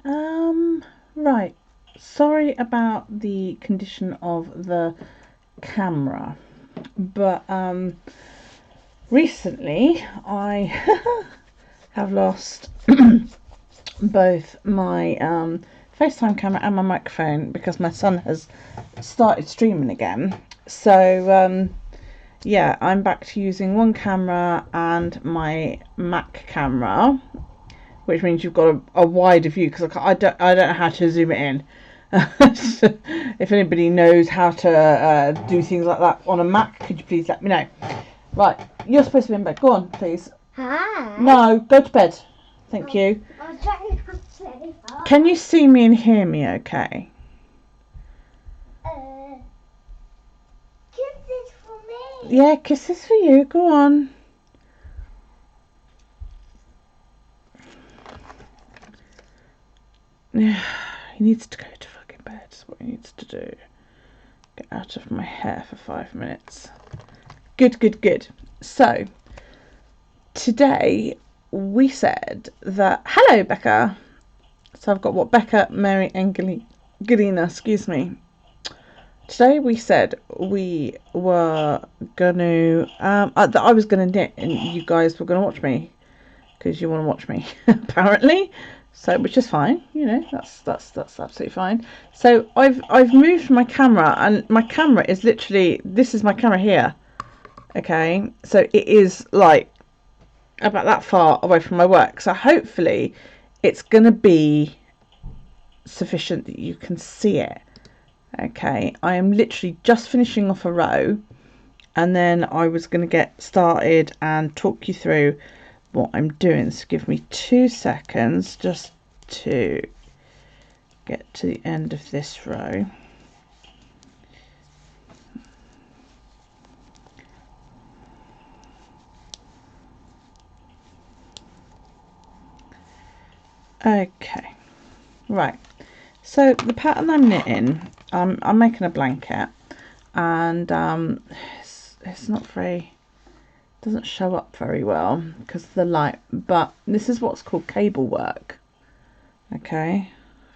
Right. Sorry about the condition of the camera, but recently I have lost both my FaceTime camera and my microphone because my son has started streaming again. So yeah, I'm back to using one camera and my Mac camera, which means you've got a wider view because I don't know how to zoom it in. So if anybody knows how to do things like that on a Mac, could you please let me know? Right, you're supposed to be in bed. Go on, please. Hi. No, go to bed. Thank you. I was trying not to say hi. Can you see me and hear me okay? Kisses for me. Yeah, kisses for you. Go on. Yeah, he needs to go to fucking bed. That's what he needs to do. Get out of my hair for 5 minutes. Good, good, good. So, today we said that... Hello, Becca. So I've got what? Becca, Mary and Galina, excuse me. Today we said we were going to... that I was going to knit and you guys were going to watch me. Because you want to watch me, apparently. So, which is fine, you know, that's absolutely fine. So I've moved my camera, and my camera is literally, this is my camera here. Okay, so it is like about that far away from my work. So hopefully it's gonna be sufficient that you can see it. Okay, I am literally just finishing off a row, and then I was gonna get started and talk you through what I'm doing. So give me 2 seconds just to get to the end of this row. Okay, right, so the pattern I'm knitting, I'm making a blanket, and it's not very, doesn't show up very well because of the light, but this is what's called cable work. Okay,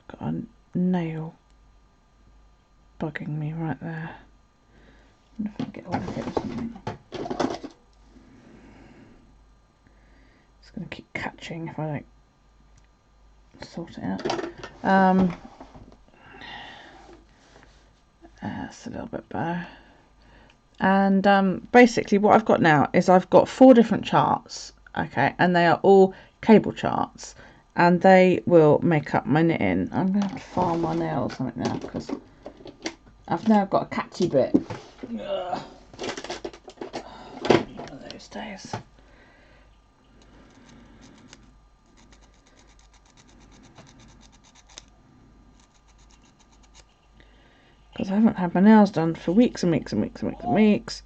I've got a nail bugging me right there. I wonder if I can get away with it or something. It's going to keep catching if I don't sort it out. That's a little bit better. And basically what I've got now is I've got 4 different charts, okay, and they are all cable charts, and they will make up my knitting. I'm going to have to file my nails on it now because I've now got a catchy bit. Ugh. One of those days. Because I haven't had my nails done for weeks and weeks and weeks and weeks and weeks.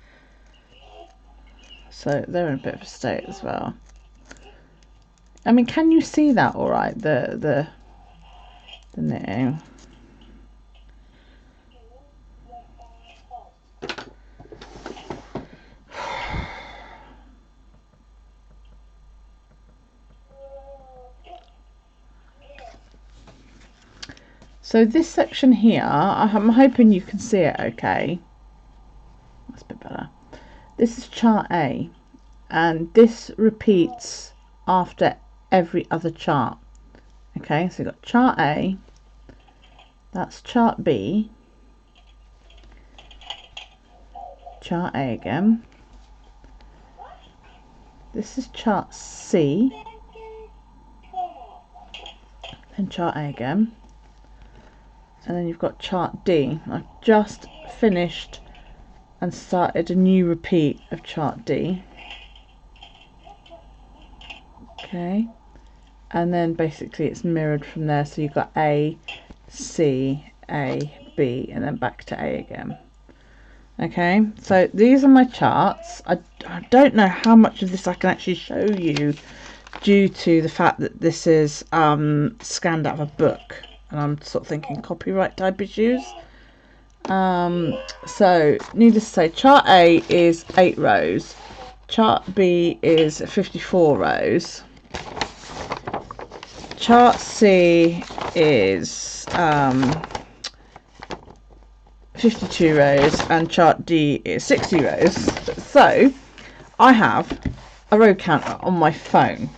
So they're in a bit of a state as well. I mean, can you see that all right, the knitting? So this section here, I'm hoping you can see it okay. That's a bit better. This is chart A, and this repeats after every other chart. Okay, so you've got chart A, that's chart B, chart A again, this is chart C, and chart A again, and then you've got chart D. I've just finished and started a new repeat of chart D. Okay, and then basically it's mirrored from there, so you've got A, C, A, B, and then back to A again. Okay, so these are my charts. I don't know how much of this I can actually show you due to the fact that this is scanned out of a book, and I'm sort of thinking copyright type issues. So needless to say, chart A is 8 rows, chart B is 54 rows, chart C is 52 rows and chart D is 60 rows. So I have a row counter on my phone.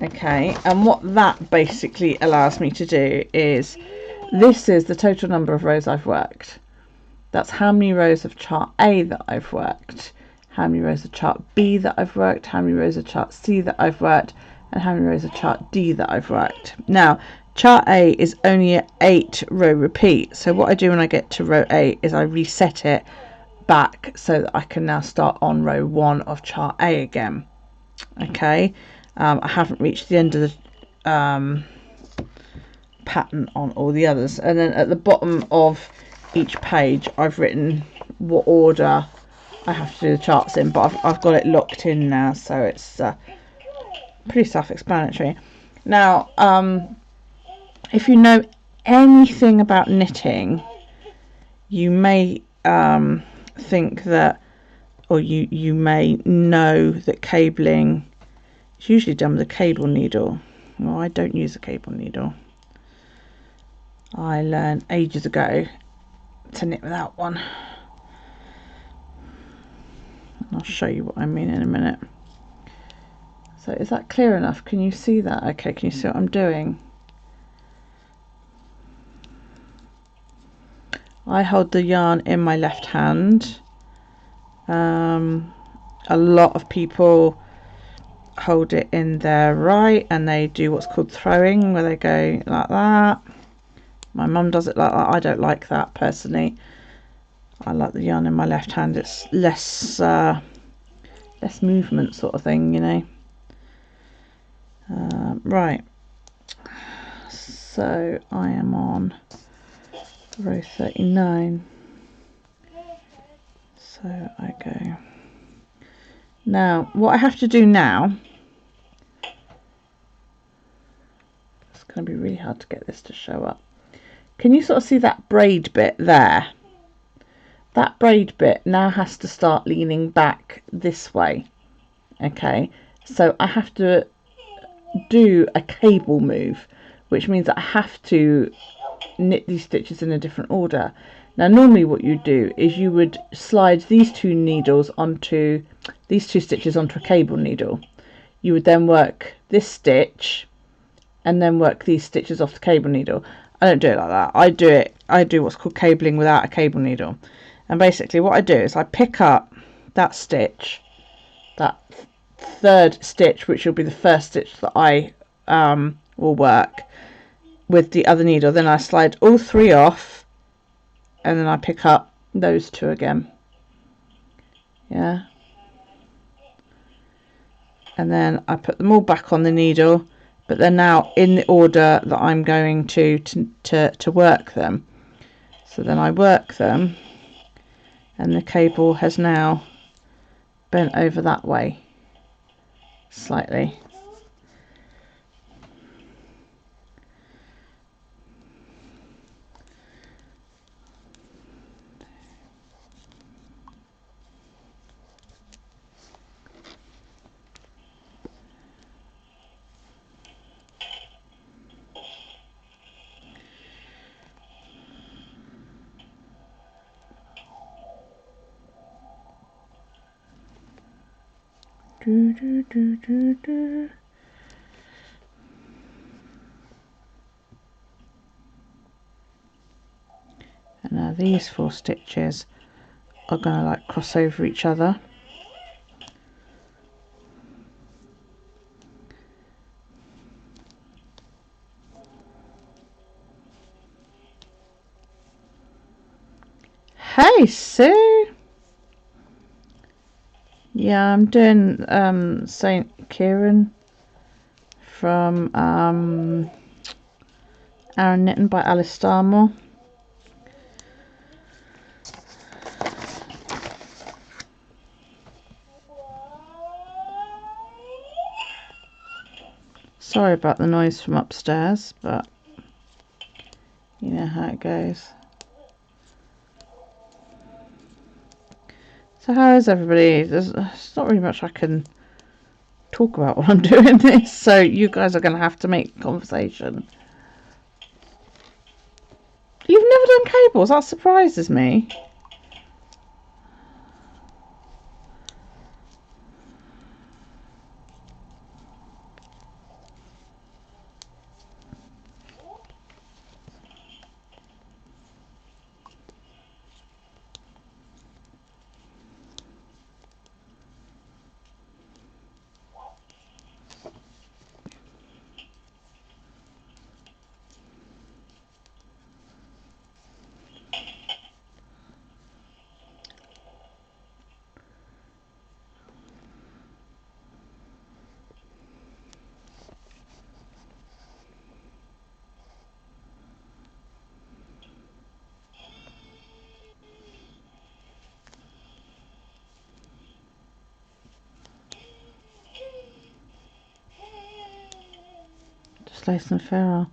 Okay, and what that basically allows me to do is, this is the total number of rows I've worked. That's how many rows of chart A that I've worked, how many rows of chart B that I've worked, how many rows of chart C that I've worked, and how many rows of chart D that I've worked. Now, chart A is only an 8 row repeat, so what I do when I get to row 8 is I reset it back so that I can now start on row 1 of chart A again. Okay, I haven't reached the end of the pattern on all the others, and then at the bottom of each page I've written what order I have to do the charts in, but I've got it locked in now, so it's pretty self-explanatory. Now, if you know anything about knitting, you may think that, or you may know that cabling is usually done with a cable needle. Well, I don't use a cable needle. I learned ages ago to knit without one. I'll show you what I mean in a minute. So is that clear enough? Can you see that? Okay, can you see what I'm doing? I hold the yarn in my left hand. A lot of people hold it in their right, and they do what's called throwing, where they go like that. My mum does it like that. I don't like that personally. I like the yarn in my left hand. It's less movement sort of thing, you know. Right, so I am on row 39. So I go. Now, what I have to do now, it's going to be really hard to get this to show up. Can you sort of see that braid bit there? That braid bit now has to start leaning back this way. Okay, so I have to do a cable move, which means that I have to knit these stitches in a different order. Now, normally what you do is you would slide these two stitches onto a cable needle. You would then work this stitch and then work these stitches off the cable needle. I don't do it like that. I do what's called cabling without a cable needle. And basically what I do is I pick up that stitch, that third stitch, which will be the first stitch that I will work with the other needle. Then I slide all three off, and then I pick up those two again. Yeah. And then I put them all back on the needle, but they're now in the order that I'm going to work them. So then I work them, and the cable has now bent over that way slightly. Do, do, do, do, do. And now these 4 stitches are going to like cross over each other. Hey Sue! Yeah, I'm doing St Cirian from Aaron Knitting by Alice Starmore. Sorry about the noise from upstairs, but you know how it goes. So how is everybody? There's not really much I can talk about while I'm doing this, so you guys are going to have to make conversation. You've never done cables? That surprises me. Just lay some ferrule.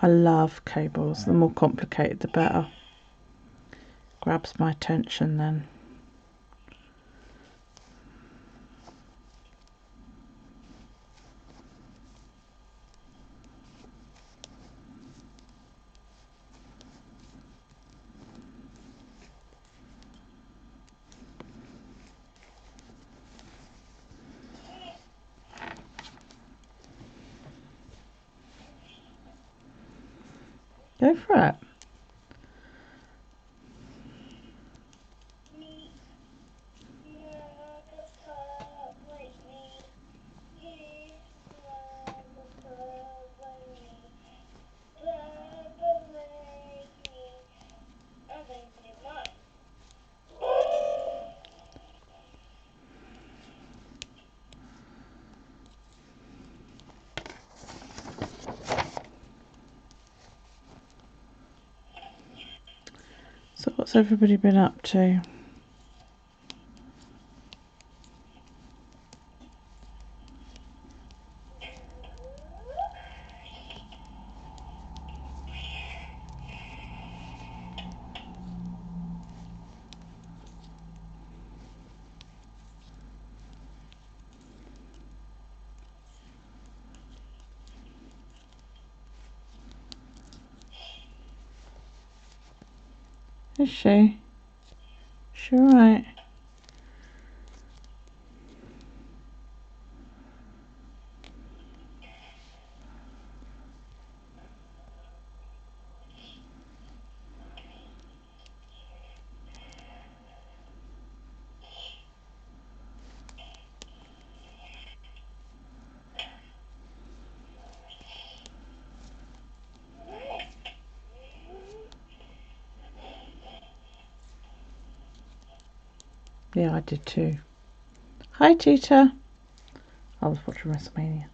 I love cables. The more complicated, the better. Grabs my attention then. Go for it. So what's everybody been up to? Is she? She alright? Yeah, I did too. Hi, Tita. I was watching WrestleMania.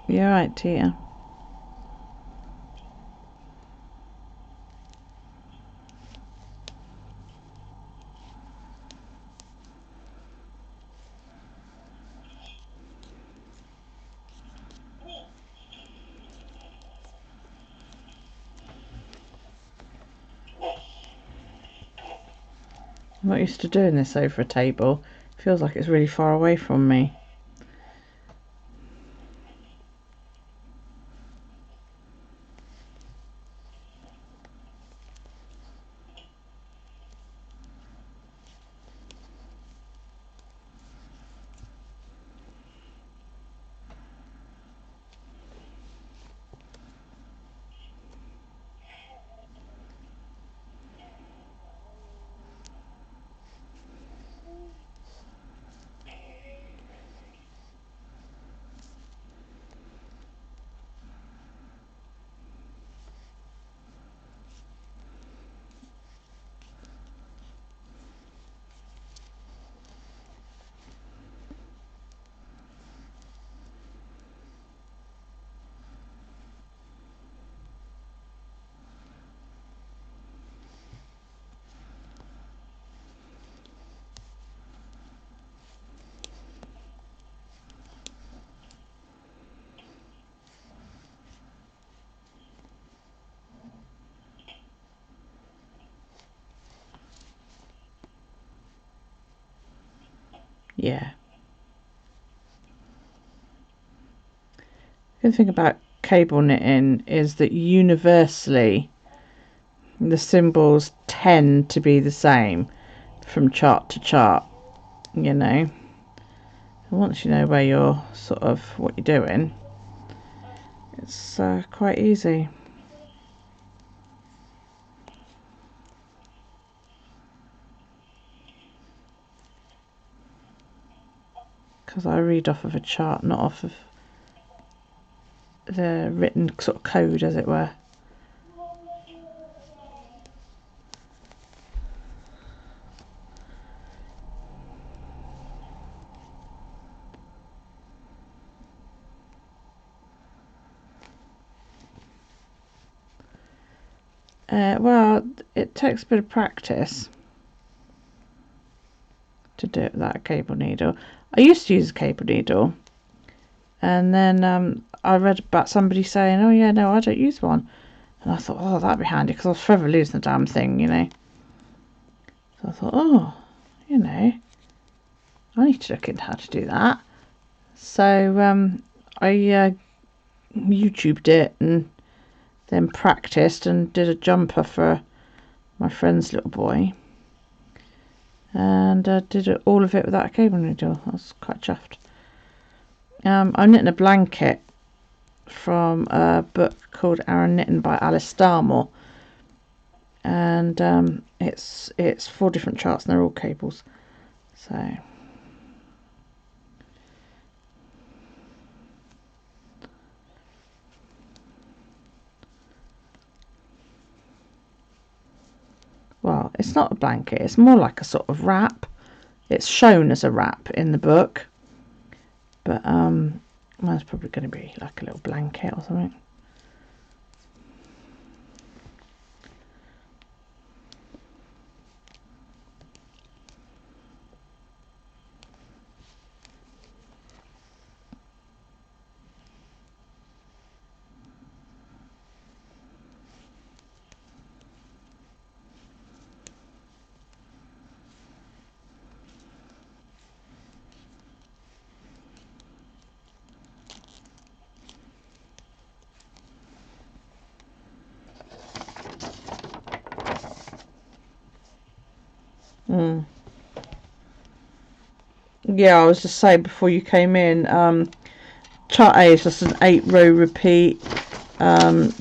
You're right, Tia. I'm not used to doing this over a table. It feels like it's really far away from me. Yeah. The good thing about cable knitting is that universally the symbols tend to be the same from chart to chart, you know. And once you know where you're sort of what you're doing, it's quite easy. Because I read off of a chart, not off of the written sort of code, as it were. Well, it takes a bit of practice to do it without a cable needle. I used to use a cable needle, and then I read about somebody saying, oh yeah, no, I don't use one. And I thought, oh, that'd be handy, because I was forever losing the damn thing, you know. So I thought, oh, you know, I need to look into how to do that. So I YouTubed it and then practiced and did a jumper for my friend's little boy, and did all of it without a cable needle. I was quite chuffed. I'm knitting a blanket from a book called Aaron Knitting by Alice Starmore, and it's 4 different charts and they're all cables. So well, it's not a blanket, it's more like a sort of wrap. It's shown as a wrap in the book, but mine's probably going to be like a little blanket or something. Yeah, I was just saying before you came in, chart A is just an 8-row repeat,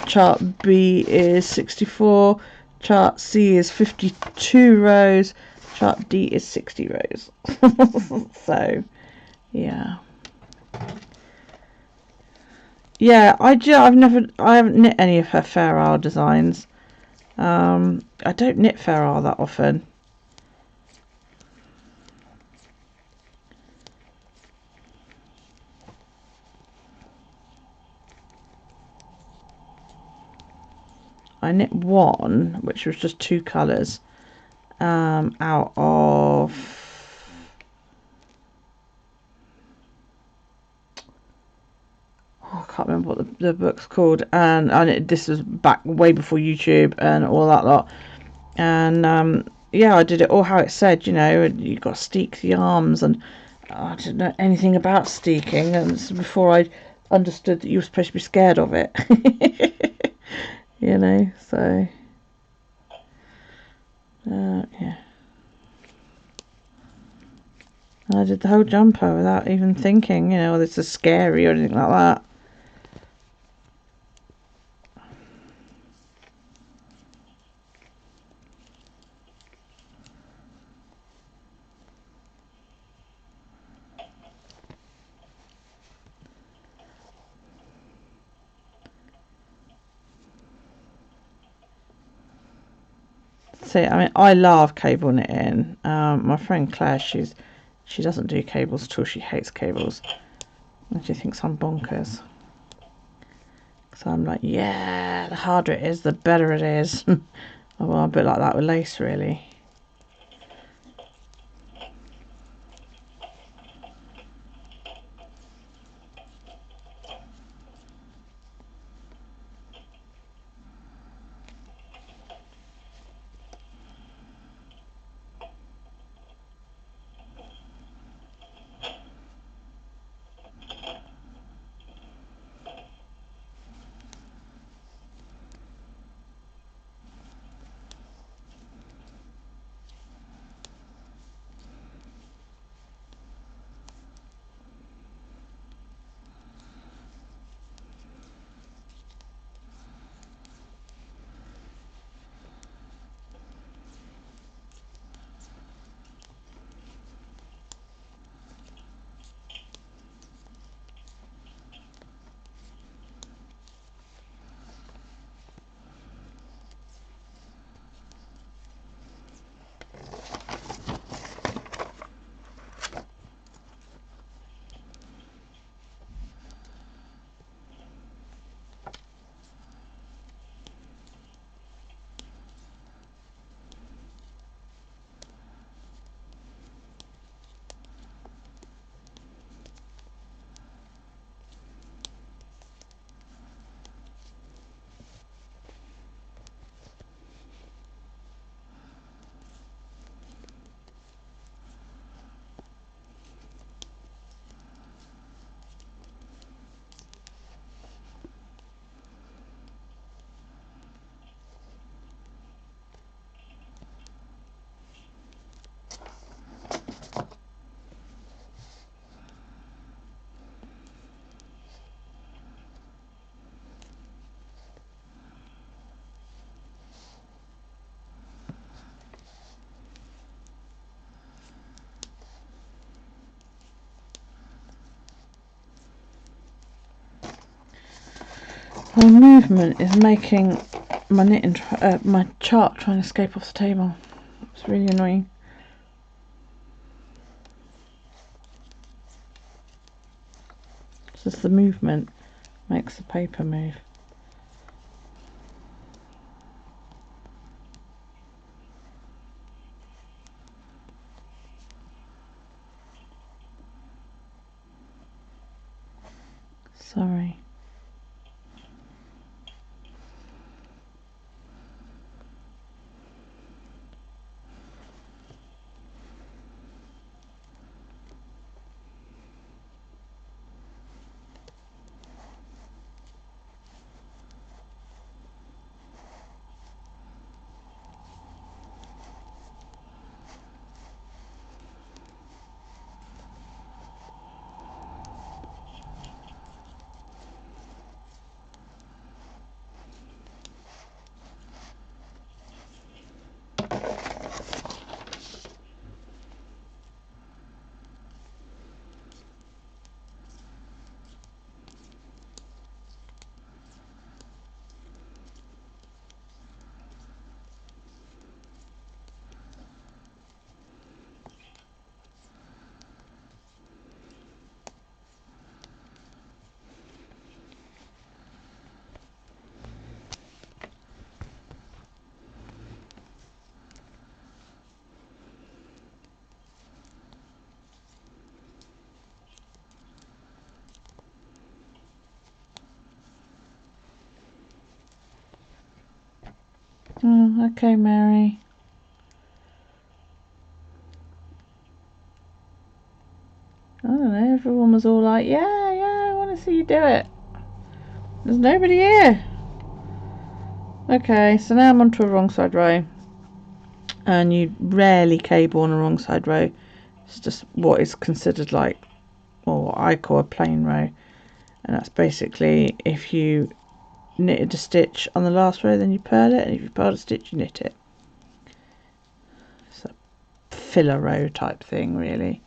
chart B is 64, chart C is 52 rows, chart D is 60 rows. So yeah, I haven't knit any of her Fair Isle designs. I don't knit Fair Isle that often. I knit one, which was just 2 colours, out of, I can't remember what the book's called, and this was back way before YouTube and all that lot. And yeah, I did it all how it said, you know, and you got to steek the arms, and I didn't know anything about steeking, and this is before I understood that you were supposed to be scared of it. You know, so yeah. And I did the whole jumper without even thinking, you know, this is scary or anything like that. See, I mean, I love cable knitting. My friend Claire, she doesn't do cables at all. She hates cables, and she thinks I'm bonkers. So I'm like, yeah, the harder it is, the better it is. Well, I'm a bit like that with lace, really. My movement is making my knitting, my chart trying to escape off the table. It's really annoying. It's just the movement makes the paper move. Sorry. Oh, okay, Mary. I don't know, everyone was all like, yeah, I want to see you do it. There's nobody here. Okay, so now I'm onto a wrong side row. And you rarely cable on a wrong side row. It's just what is considered like, or what I call a plain row. And that's basically if you knitted a stitch on the last row, then you purl it, and if you purled a stitch, you knit it. It's a filler row type thing, really.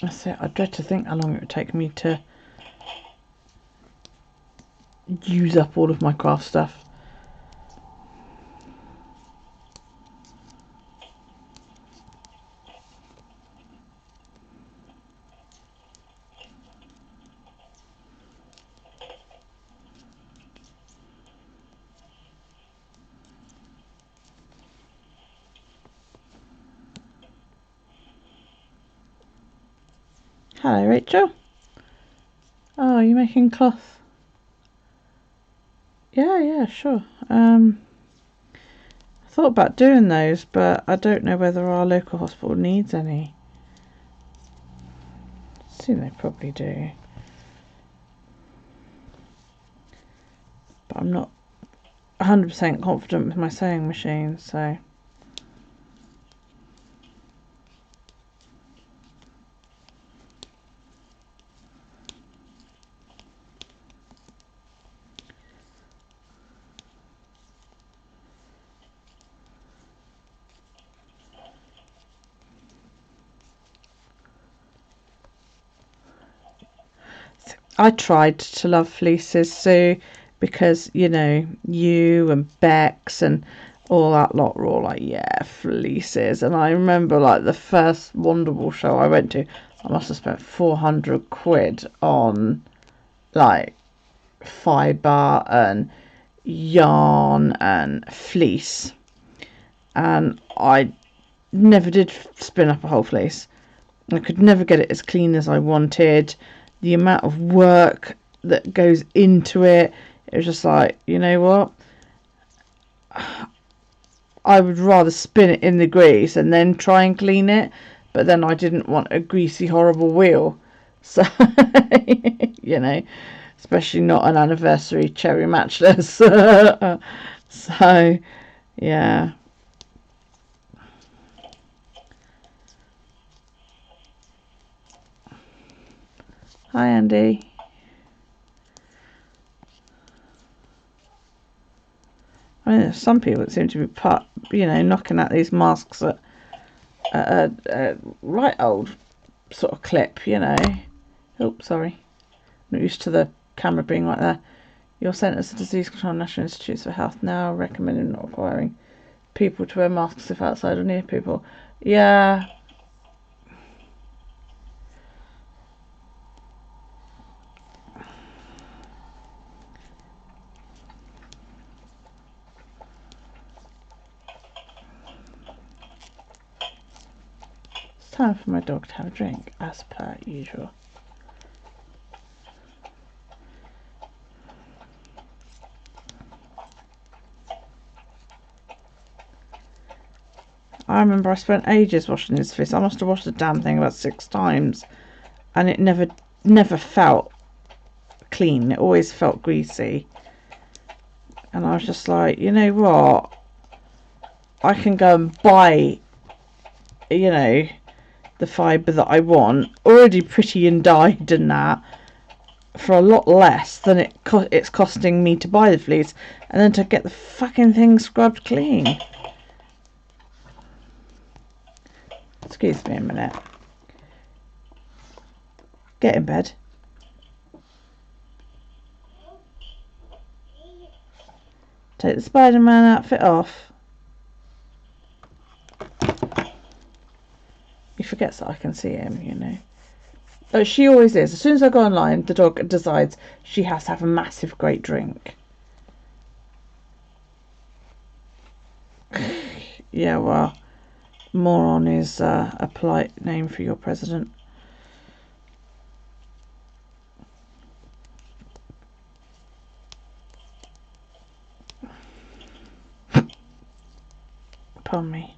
That's it. I dread to think how long it would take me to use up all of my craft stuff. Hello, Rachel. Oh, are you making cloth? Yeah, sure. I thought about doing those, but I don't know whether our local hospital needs any. I think they probably do. But I'm not 100% confident with my sewing machine, so... I tried to love fleeces, Sue, because, you know, you and Bex and all that lot were all like, yeah, fleeces. And I remember, like, the first Wonderwall show I went to, I must have spent 400 quid on, like, fibre and yarn and fleece, and I never did spin up a whole fleece. I could never get it as clean as I wanted. The amount of work that goes into it, it was just like, you know what, I would rather spin it in the grease and then try and clean it, but then I didn't want a greasy horrible wheel. So you know, especially not an anniversary cherry matchless. So yeah. Hi Andy. I mean, there's some people that seem to be knocking out these masks at a right old sort of clip, you know. Oh, sorry. Not used to the camera being right there. Your Centres for Disease Control National Institutes for Health now recommending not requiring people to wear masks if outside or near people. Yeah. It's time for my dog to have a drink, as per usual. I remember I spent ages washing his face. I must have washed the damn thing about 6 times, and it never felt clean. It always felt greasy. And I was just like, you know what? I can go and buy, you know, the fibre that I want, already pretty and dyed and that, for a lot less than it's costing me to buy the fleece, and then to get the fucking thing scrubbed clean. Excuse me a minute. Get in bed. Take the Spider-Man outfit off. He forgets that I can see him, you know. Oh, she always is. As soon as I go online, the dog decides she has to have a massive great drink. Yeah, well, moron is a polite name for your president. Pardon me.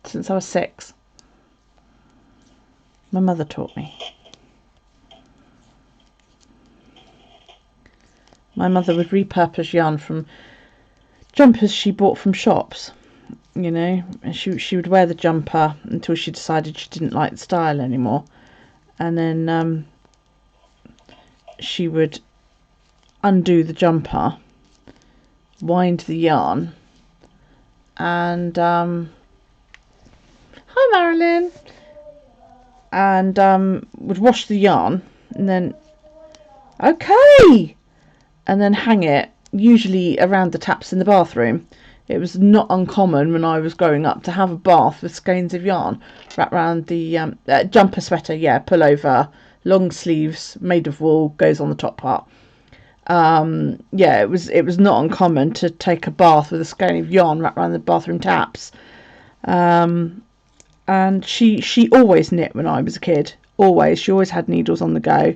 since I was 6. My mother taught me. My mother would repurpose yarn from jumpers she bought from shops, you know, and she would wear the jumper until she decided she didn't like the style anymore, and then she would undo the jumper, wind the yarn, and hi Marilyn, and would wash the yarn, and then and then hang it, usually around the taps in the bathroom. It was not uncommon when I was growing up to have a bath with skeins of yarn wrapped around the jumper, sweater, pullover, long sleeves, made of wool, goes on the top part. It was not uncommon to take a bath with a skein of yarn wrapped around the bathroom taps. And she always knit when I was a kid. Always. She always had needles on the go.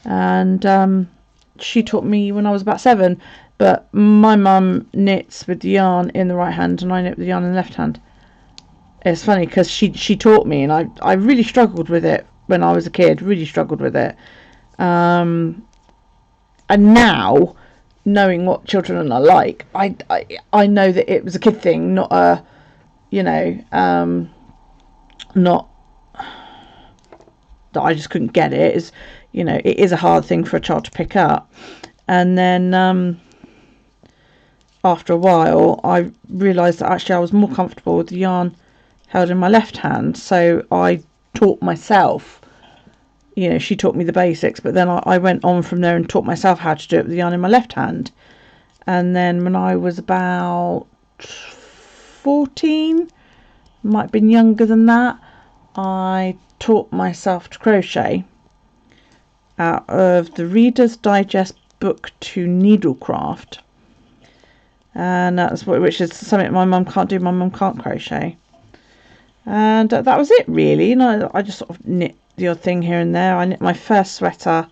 And she taught me when I was about 7. But my mum knits with the yarn in the right hand and I knit with the yarn in the left hand. It's funny because she taught me, and I really struggled with it when I was a kid. Really struggled with it. And now, knowing what children are like, I know that it was a kid thing, not a, not that I just couldn't get it. Is, it is a hard thing for a child to pick up. And then after a while, I realised that actually I was more comfortable with the yarn held in my left hand. So I taught myself. She taught me the basics, but then I went on from there and taught myself how to do it with the yarn in my left hand. And then when I was about 14, might have been younger than that, I taught myself to crochet out of the Reader's Digest book to Needlecraft. And which is something my mum can't do. My mum can't crochet. And that was it, really. I just sort of knit the odd thing here and there. I knit my first sweater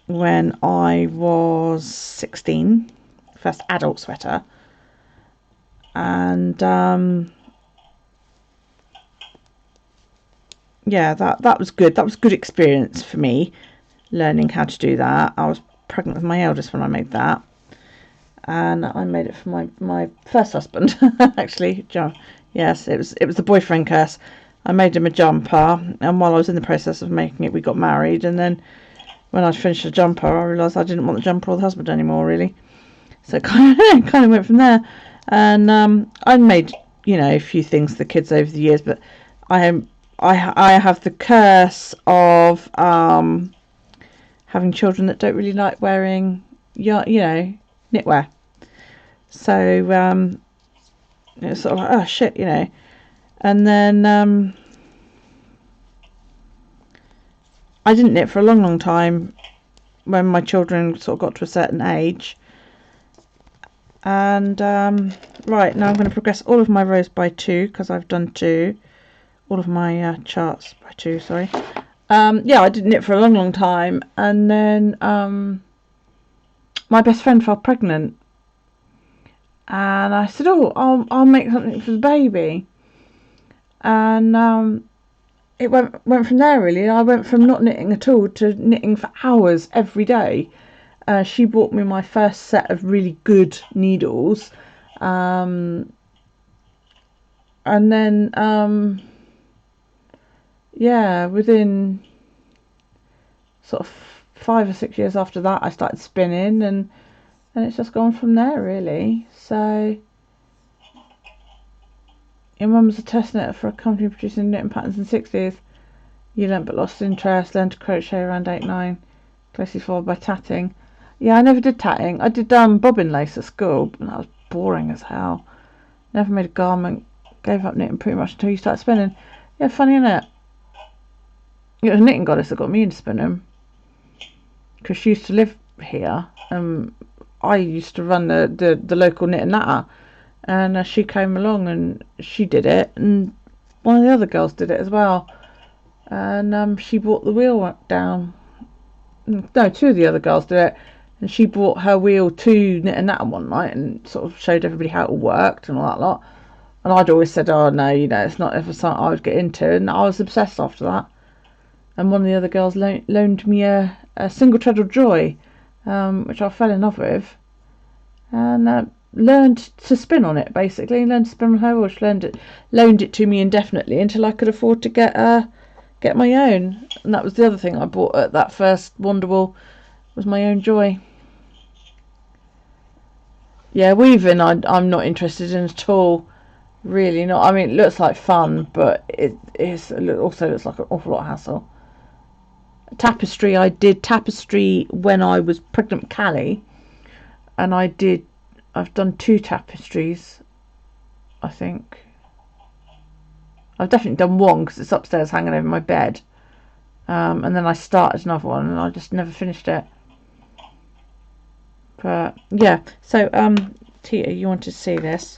when I was 16, first adult sweater, and that was good. That was a good experience for me, learning how to do that. I was pregnant with my eldest when I made that, and I made it for my first husband. Actually, John. Yes, it was the boyfriend curse. I made him a jumper, and while I was in the process of making it, we got married. And then when I'd finished the jumper, I realised I didn't want the jumper or the husband anymore, really. So it kind of went from there. And I made, a few things for the kids over the years, but I have the curse of having children that don't really like wearing, knitwear. So it's sort of like, oh shit, And then I didn't knit for a long time when my children sort of got to a certain age. And right, now I'm going to progress all of my rows by 2 because I've done 2. All of my charts by 2, sorry. I didn't knit for a long time. And then my best friend fell pregnant. And I said, I'll make something for the baby. And it went from there, really. I went from not knitting at all to knitting for hours every day. She bought me my first set of really good needles. And then, within sort of 5 or 6 years after that, I started spinning, and it's just gone from there, really. So your mum was a test knitter for a company producing knitting patterns in the 60s. You learnt but lost interest, learned to crochet around 8-9, closely followed by tatting. Yeah, I never did tatting. I did bobbin lace at school, but that was boring as hell. Never made a garment, gave up knitting pretty much until you started spinning. Yeah, funny, innit? It was a knitting goddess that got me into spinning, because she used to live here. I used to run the local knit and natter, and she came along and she did it, and one of the other girls did it as well, and she brought the wheel down. No, 2 of the other girls did it, and she brought her wheel to knit and natter one night and sort of showed everybody how it all worked and all that lot. And I'd always said, oh no, you know, it's not ever something I would get into, and I was obsessed after that. And one of the other girls loaned me a single treadle joy, which I fell in love with, and learned to spin on it. Basically, learned to spin on her, or she loaned it to me indefinitely until I could afford to get my own. And that was the other thing I bought at that first Wonderwall, was my own joy. Yeah, weaving I'm not interested in at all. Really not. I mean, it looks like fun, but it also looks like an awful lot of hassle. Tapestry, I did tapestry when I was pregnant with Callie, and I've done 2 tapestries, I think. I've definitely done one because it's upstairs hanging over my bed, and then I started another one and I just never finished it. But yeah, so Tia, you want to see this?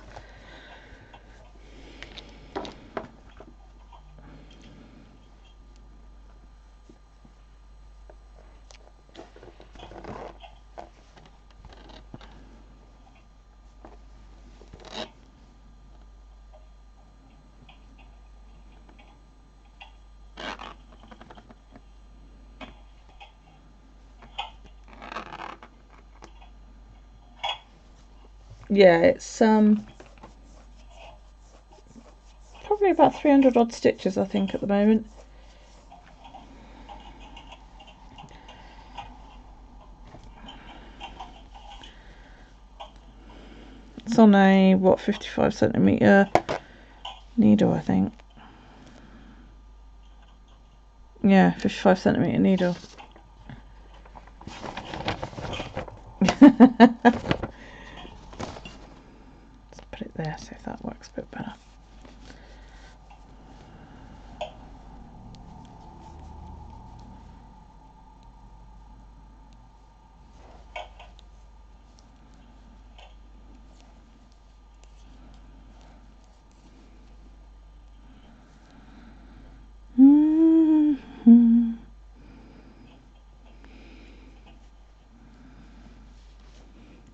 Yeah, it's probably about 300 odd stitches, I think, at the moment. It's on a 55cm needle, I think. Yeah, 55cm needle. Let's put it there, see if that works a bit better.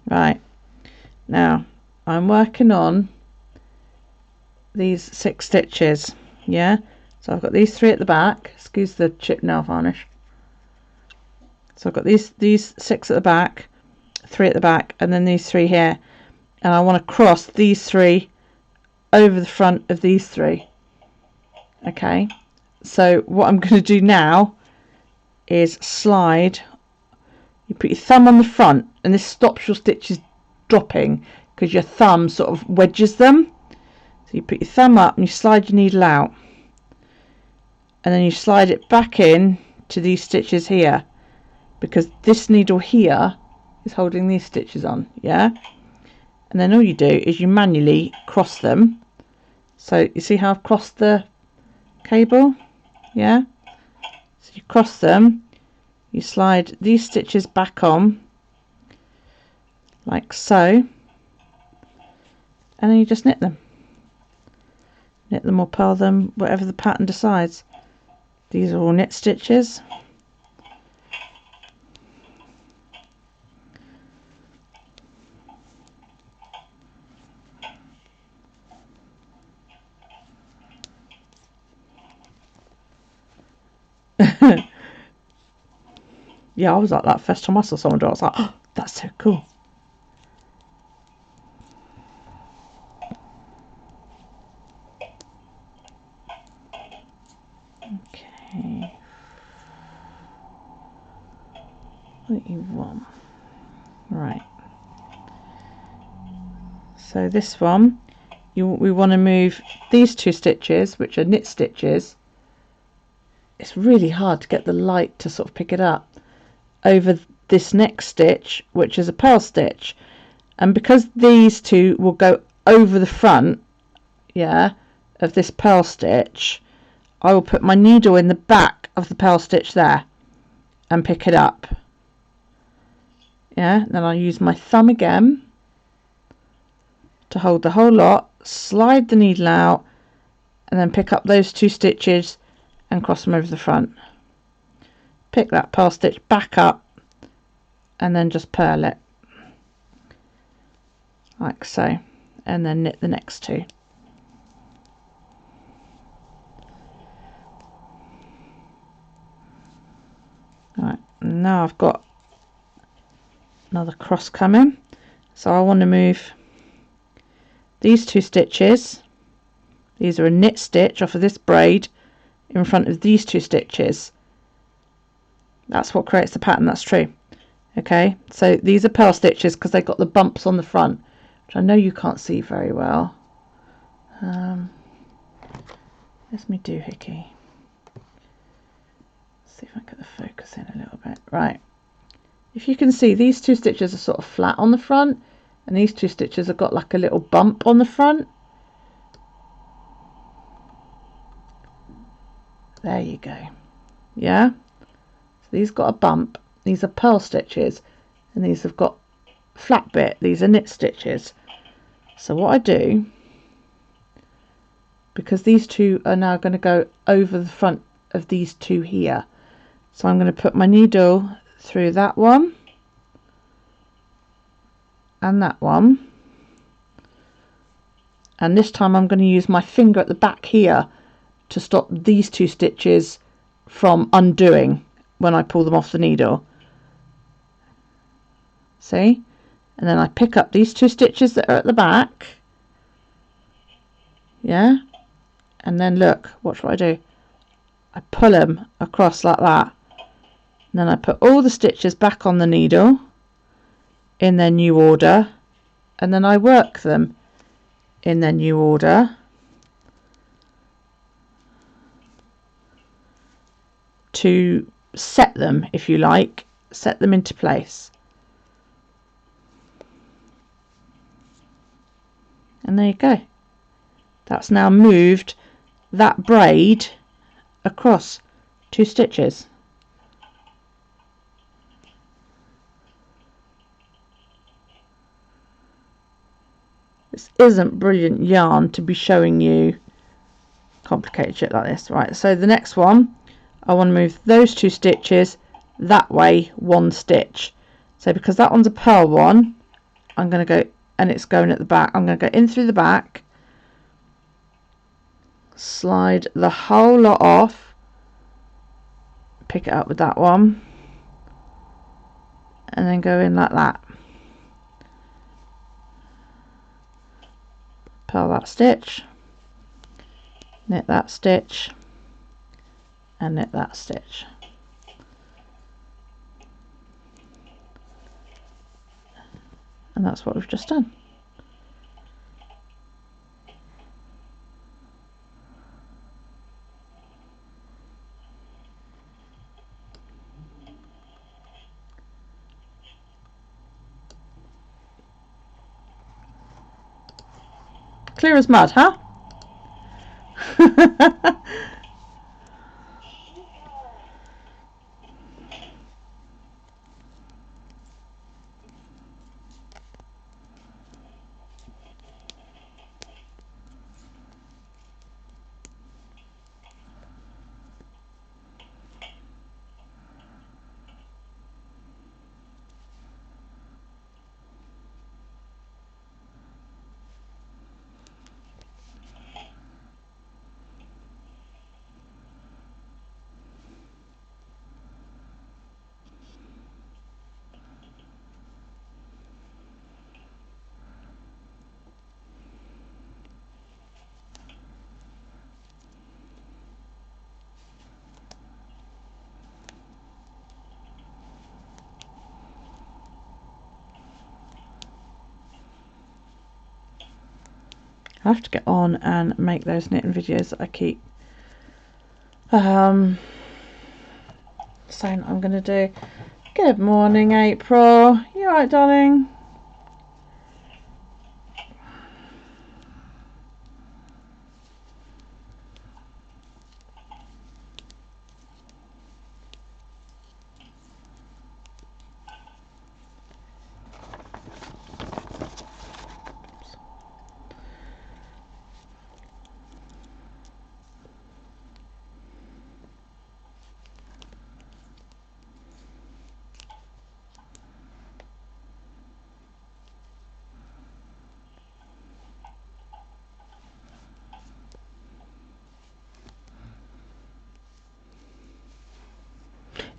Right, now I'm working on these 6 stitches, yeah? So I've got these 3 at the back, excuse the chip nail varnish. So I've got these 6 at the back, 3 at the back, and then these 3 here. And I want to cross these 3 over the front of these 3. Okay, so what I'm going to do now is slide. You put your thumb on the front, and this stops your stitches dropping because your thumb sort of wedges them. So you put your thumb up and you slide your needle out, and then you slide it back in to these stitches here, because this needle here is holding these stitches on, yeah? And then all you do is you manually cross them. So you see how I've crossed the cable, yeah? So you cross them, you slide these stitches back on like so, and then you just knit them or purl them, whatever the pattern decides. These are all knit stitches. Yeah, I was like that first time I saw someone do it. I was like, oh, that's so cool. Okay. 31. Right. So this one, we want to move these 2 stitches, which are knit stitches. It's really hard to get the light to sort of pick it up, over this next stitch, which is a purl stitch. And because these 2 will go over the front, yeah, of this purl stitch, I will put my needle in the back of the purl stitch there and pick it up. Yeah, then I'll use my thumb again to hold the whole lot, slide the needle out, and then pick up those 2 stitches and cross them over the front. Pick that purl stitch back up and then just purl it like so, and then knit the next 2. Right, now I've got another cross coming, so I want to move these 2 stitches. These are a knit stitch off of this braid in front of these 2 stitches. That's what creates the pattern, that's true. Okay, so these are purl stitches because they've got the bumps on the front, which I know you can't see very well. Let me do Hickey. See if I get the focus in a little bit. Right, if you can see, these 2 stitches are sort of flat on the front, and these 2 stitches have got like a little bump on the front. There you go. Yeah, so these got a bump. These are purl stitches, and these have got flat bit. These are knit stitches. So what I do, because these 2 are now going to go over the front of these 2 here, so I'm going to put my needle through that one and that one, and this time I'm going to use my finger at the back here to stop these 2 stitches from undoing when I pull them off the needle. See? And then I pick up these 2 stitches that are at the back, yeah, and then look, watch what I do. I pull them across like that, and then I put all the stitches back on the needle in their new order, and then I work them in their new order to set them, if you like, set them into place. And there you go. That's now moved that braid across 2 stitches. This isn't brilliant yarn to be showing you complicated shit like this. Right, so the next one, I want to move those 2 stitches that way 1 stitch. So because that one's a purl one, I'm going to go, and it's going at the back, I'm going to go in through the back, slide the whole lot off, pick it up with that one, and then go in like that. Purl that stitch, knit that stitch, and knit that stitch. And that's what we've just done. Clear as mud, huh? I have to get on and make those knitting videos that I keep saying I'm going to do. Good morning, April. You alright, darling?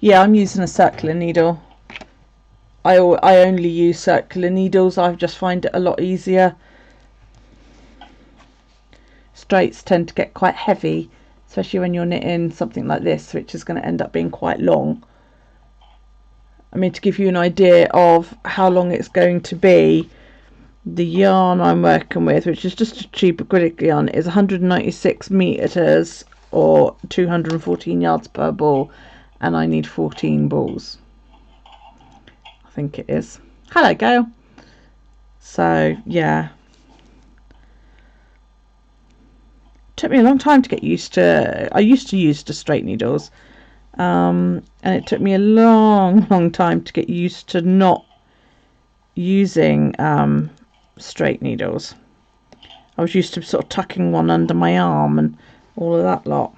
Yeah, I'm using a circular needle. I only use circular needles. I just find it a lot easier. Straights tend to get quite heavy, especially when you're knitting something like this, which is going to end up being quite long. I mean, to give you an idea of how long it's going to be, the yarn I'm working with, which is just a cheap acrylic yarn, is 196 meters or 214 yards per ball, and I need 14 balls. I think it is. Hello, Gail. So yeah, took me a long time to get used to. I used to use the straight needles, and it took me a long time to get used to not using straight needles. I was used to sort of tucking one under my arm and all of that lot.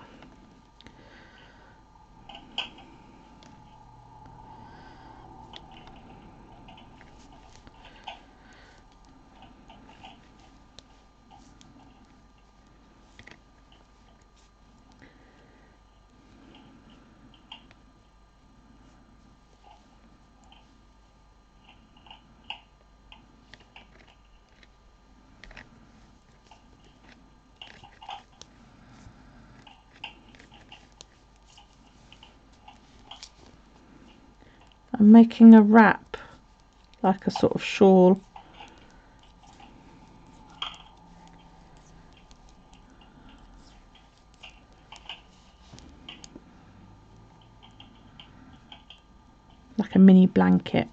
I'm making a wrap, like a sort of shawl. Like a mini blanket.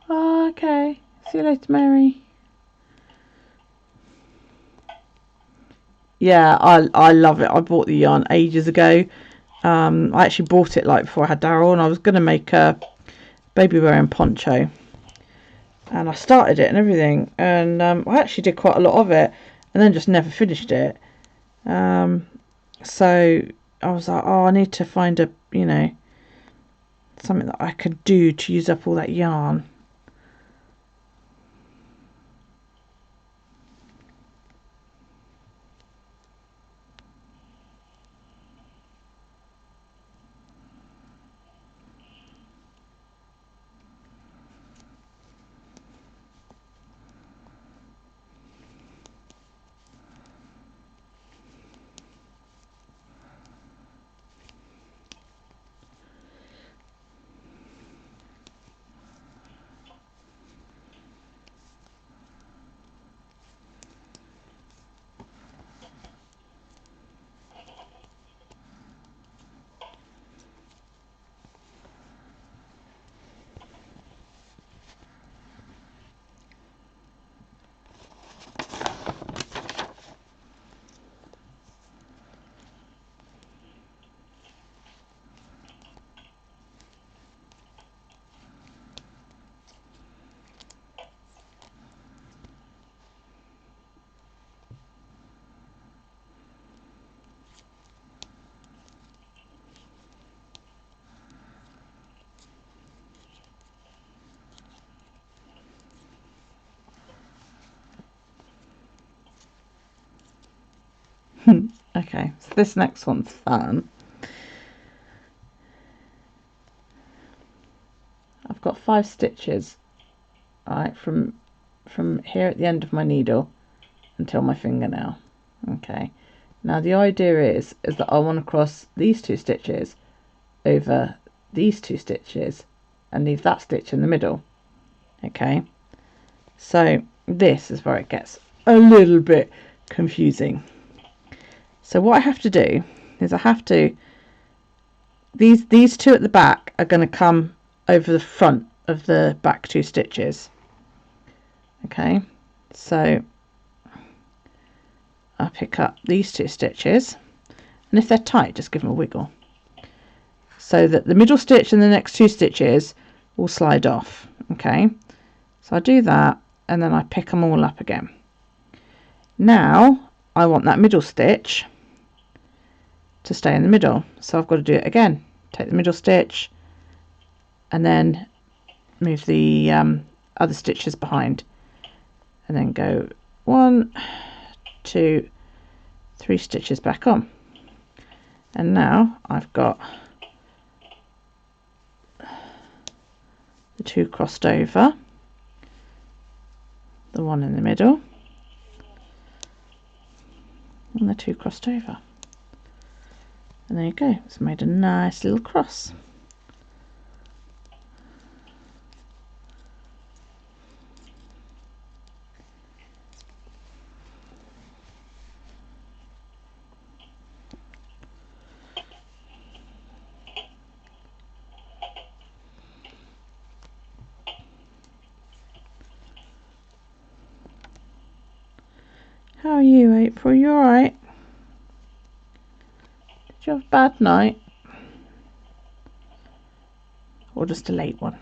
Oh, okay. See you later, Mary. Yeah, I love it. I bought the yarn ages ago. I actually bought it like before I had Daryl, and I was going to make a baby wearing poncho. And I started it and everything, and I actually did quite a lot of it, and then just never finished it. So I was like, oh, I need to find a, something that I could do to use up all that yarn. Okay, so this next one's fun. I've got 5 stitches, right, from here at the end of my needle until my fingernail. Okay, now the idea is that I want to cross these 2 stitches over these 2 stitches and leave that stitch in the middle. Okay, So this is where it gets a little bit confusing. So what I have to do is I have to, these two at the back are going to come over the front of the back 2 stitches. Okay, so I pick up these 2 stitches, and if they're tight, just give them a wiggle, so that the middle stitch and the next 2 stitches will slide off. Okay, so I do that, and then I pick them all up again. Now I want that middle stitch to stay in the middle, so I've got to do it again. Take the middle stitch and then move the other stitches behind, and then go 1, 2, 3 stitches back on. And now I've got the 2 crossed over, the 1 in the middle, and the 2 crossed over. And there you go, it's made a nice little cross. How are you, April? You alright? Did you have a bad night? Or just a late one?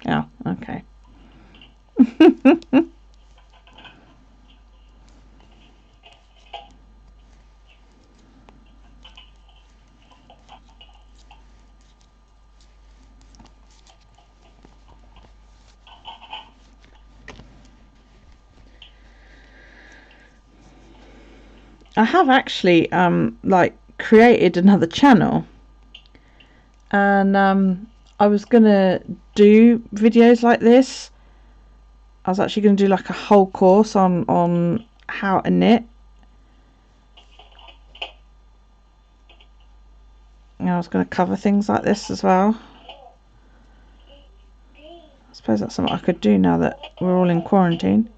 Oh, okay. I have actually like created another channel, and I was gonna do videos like this. I was actually going to do like a whole course on how to knit. And I was going to cover things like this as well. I suppose that's something I could do now that we're all in quarantine.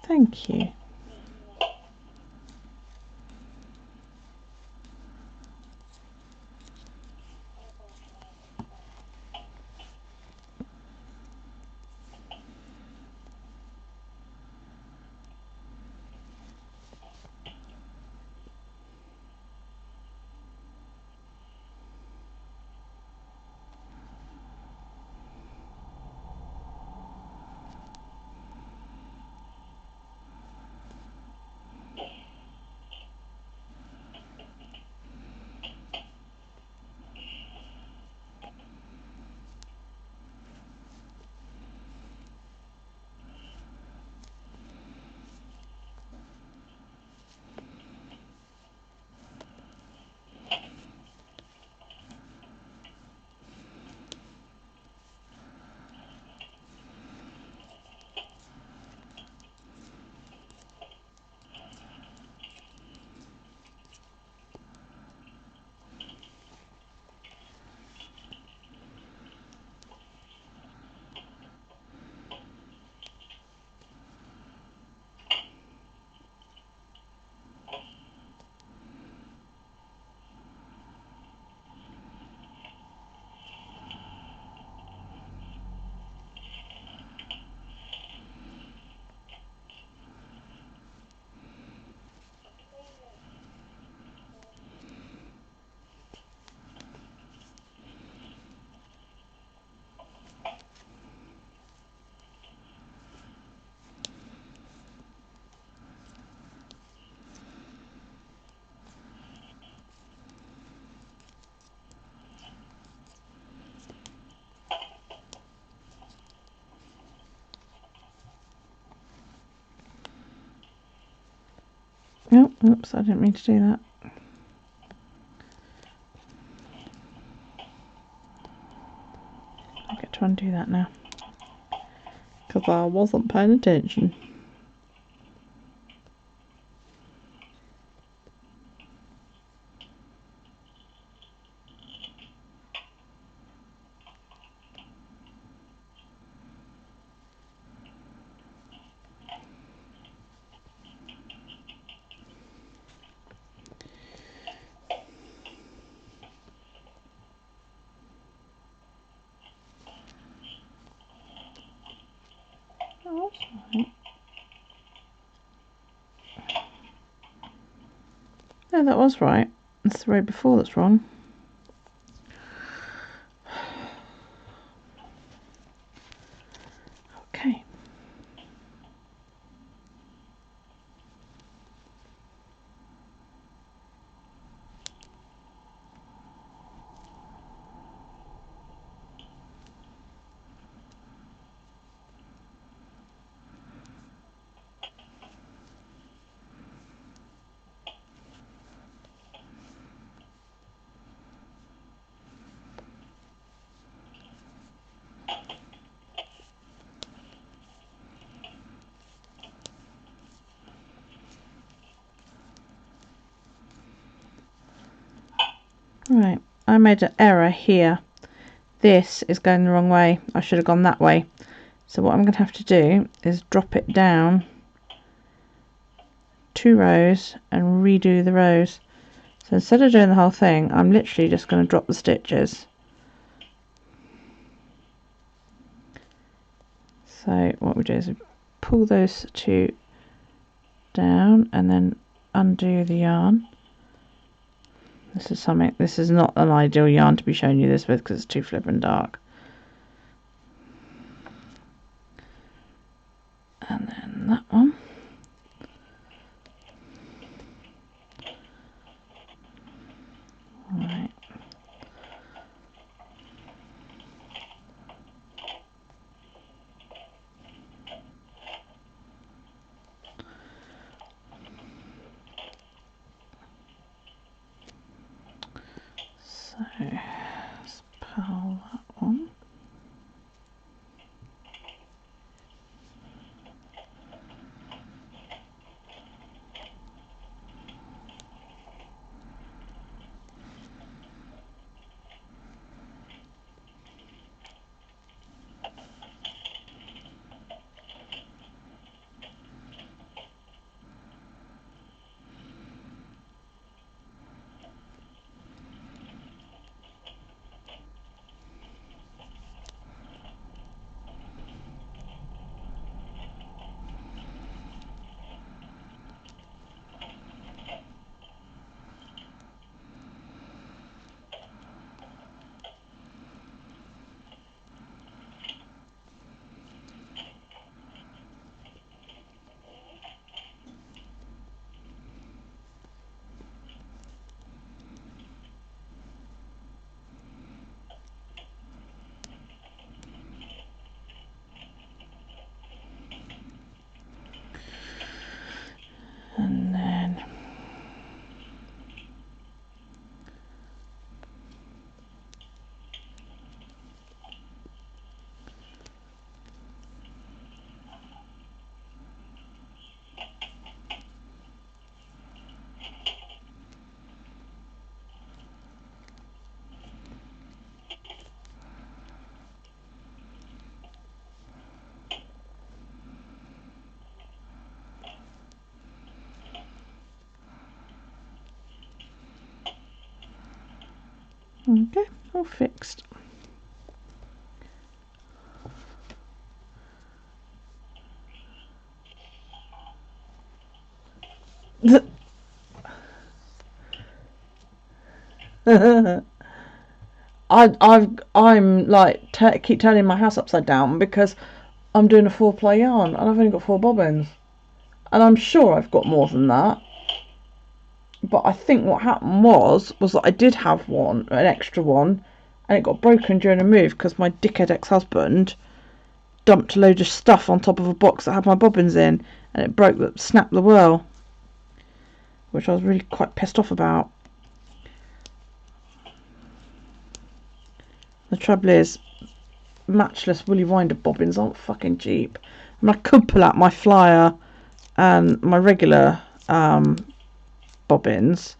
Thank you. Oh, oops, I didn't mean to do that. I get to undo that now. Because I wasn't paying attention. Oh, that's right. No, that was right. It's the row before that's wrong. Okay. Right, I made an error here. This is going the wrong way. I should have gone that way. So what I'm going to have to do is drop it down 2 rows and redo the rows. So instead of doing the whole thing, I'm literally just going to drop the stitches. So what we do is we pull those 2 down and then undo the yarn. This is not an ideal yarn to be showing you this with because it's too flippin' dark. And then that one. Right. So let's pull that one. And then okay, all fixed. I'm like keep turning my house upside down because I'm doing a 4-ply yarn and I've only got 4 bobbins, and I'm sure I've got more than that. But I think what happened was that I did have an extra one, and it got broken during a move because my dickhead ex-husband dumped a load of stuff on top of a box that had my bobbins in, and it snapped the whirl. which I was really quite pissed off about. The trouble is, matchless woolly winder bobbins aren't fucking cheap. I mean, I could pull out my flyer and my regular bobbins,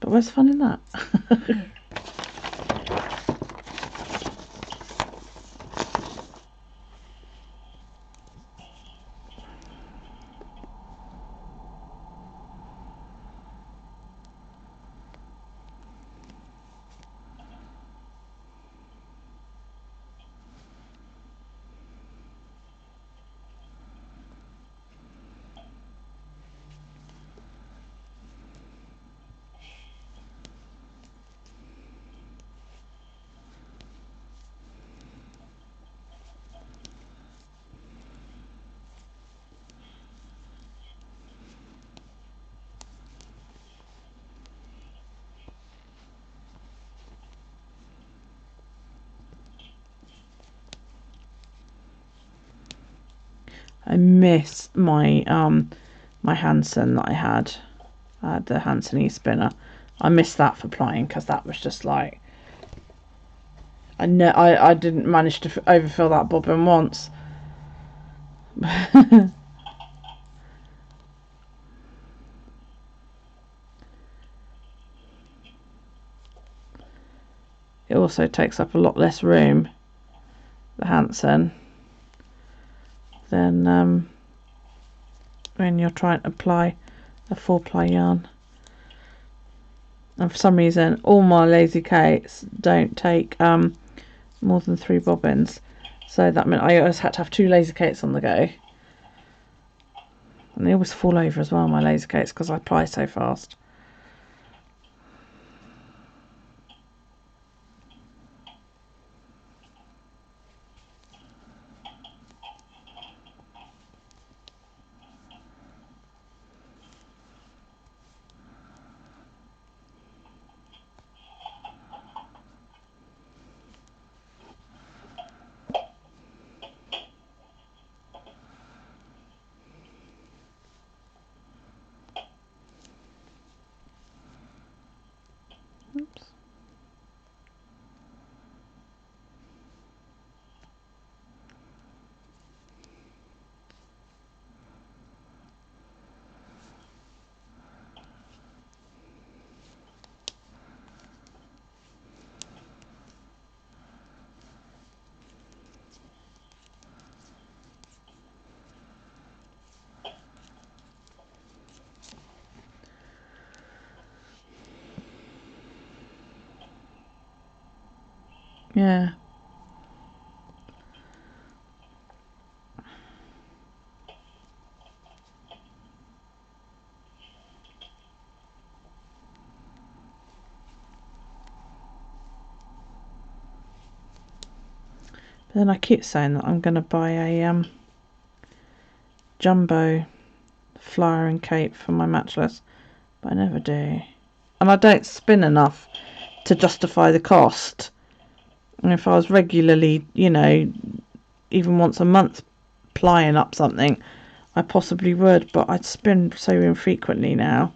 but where's the fun in that? I miss my my Hanson that I had, the Hanson e-spinner. I missed that for plying because that was just like, I didn't manage to overfill that bobbin once. It also takes up a lot less room, the Hanson, than when you're trying to apply a 4-ply yarn. And for some reason all my Lazy Kates don't take more than 3 bobbins, so that meant I always had to have 2 Lazy Kates on the go, and they always fall over as well, my Lazy Kates, because I ply so fast. Oops. Yeah. But then I keep saying that I'm going to buy a jumbo flyer and cape for my matchless, but I never do. And I don't spin enough to justify the cost. And if I was regularly, you know, even once a month plying up something, I possibly would, but I'd spin so infrequently now.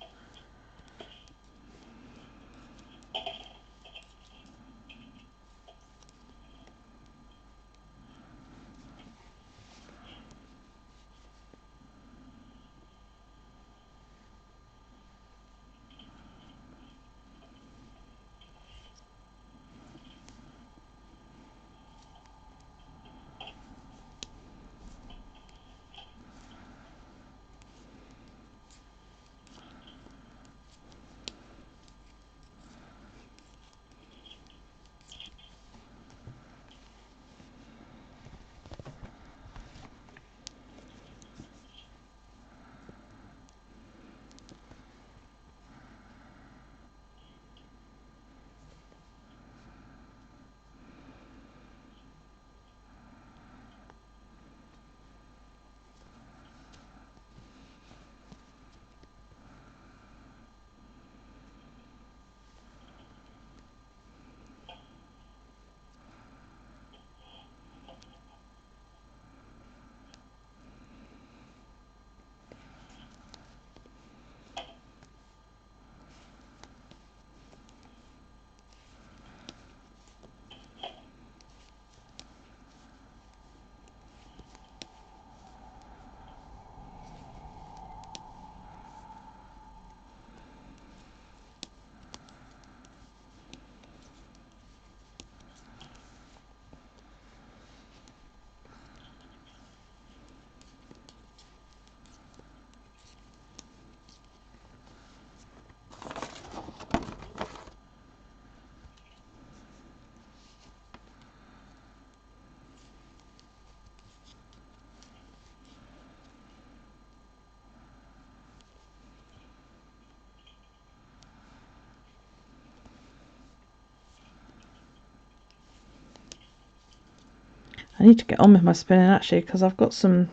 I need to get on with my spinning actually, because I've got some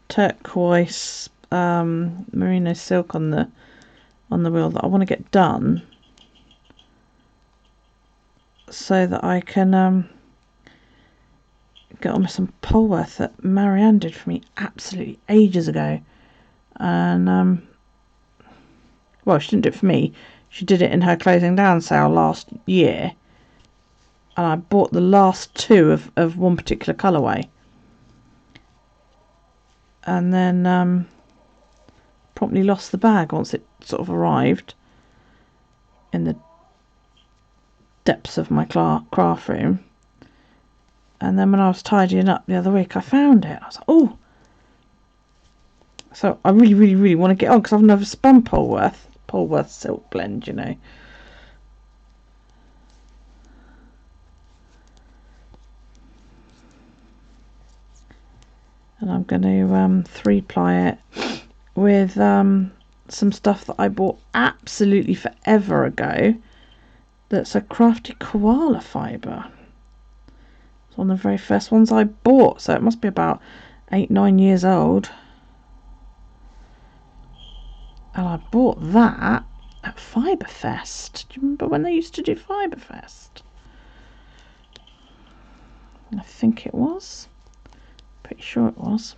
turquoise merino silk on the wheel that I want to get done, so that I can get on with some Polworth that Marianne did for me absolutely ages ago. And well, she didn't do it for me, she did it in her closing down sale last year, and I bought the last two of one particular colourway, and then promptly lost the bag once it sort of arrived in the depths of my craft room. And then when I was tidying up the other week, I found it. I was like, oh. So I really, really, really want to get on, because I've never spun Polworth silk blend, you know. And I'm going to 3-ply it with some stuff that I bought absolutely forever ago. That's a crafty koala fibre. It's one of the very first ones I bought, so it must be about 8-9 years old. And I bought that at Fibrefest. Do you remember when they used to do Fibrefest? I think it was. Pretty sure it was.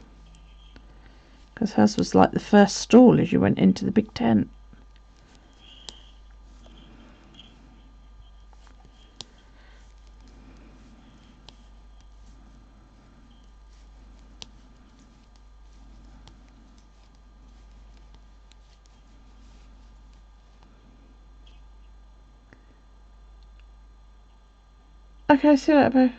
Because hers was like the first stall as you went into the big tent. Okay, see you later, boo.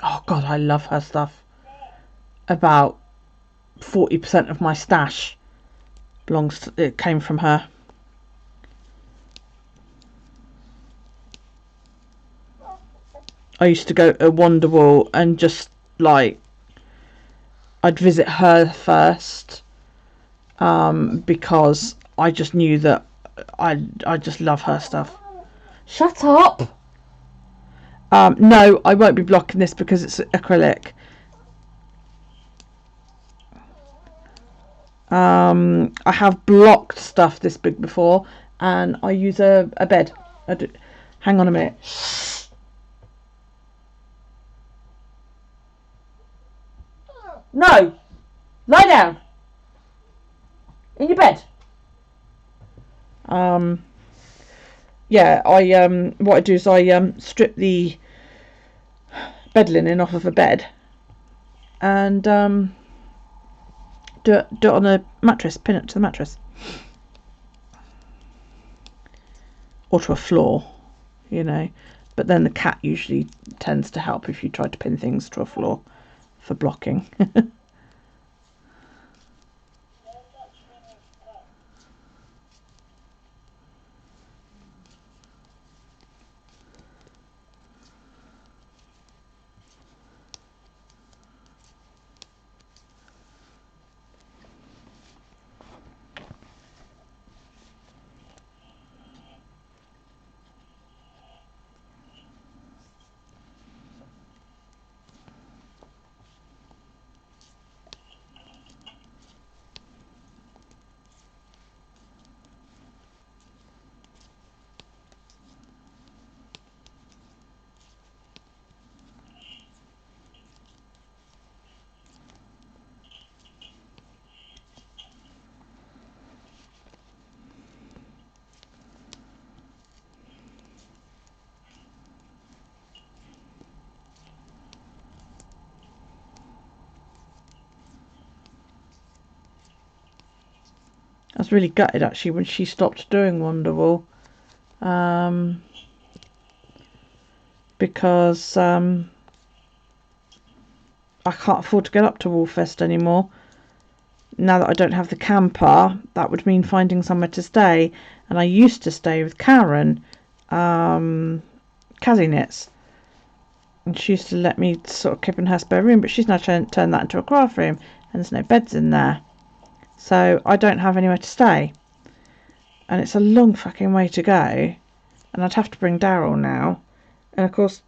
Oh god, I love her stuff. About 40% of my stash it came from her. I used to go to Wonderwall and just like, I'd visit her first, because I just knew that I just love her stuff. Shut up! No, I won't be blocking this because it's acrylic. I have blocked stuff this big before, and I use a bed. Hang on a minute. No! Lie down! In your bed. Yeah, what I do is I strip the bed linen off of a bed and do it on a mattress, pin it to the mattress. Or to a floor, you know. But then the cat usually tends to help if you try to pin things to a floor for blocking. was really gutted actually when she stopped doing Wonderwall, because I can't afford to get up to Woolfest anymore. Now that I don't have the camper, that would mean finding somewhere to stay, and I used to stay with Karen, Cassie Knits, and she used to let me sort of keep in her spare room, but she's now turned that into a craft room, and there's no beds in there, so I don't have anywhere to stay, and it's a long fucking way to go, and I'd have to bring Daryl now, and of course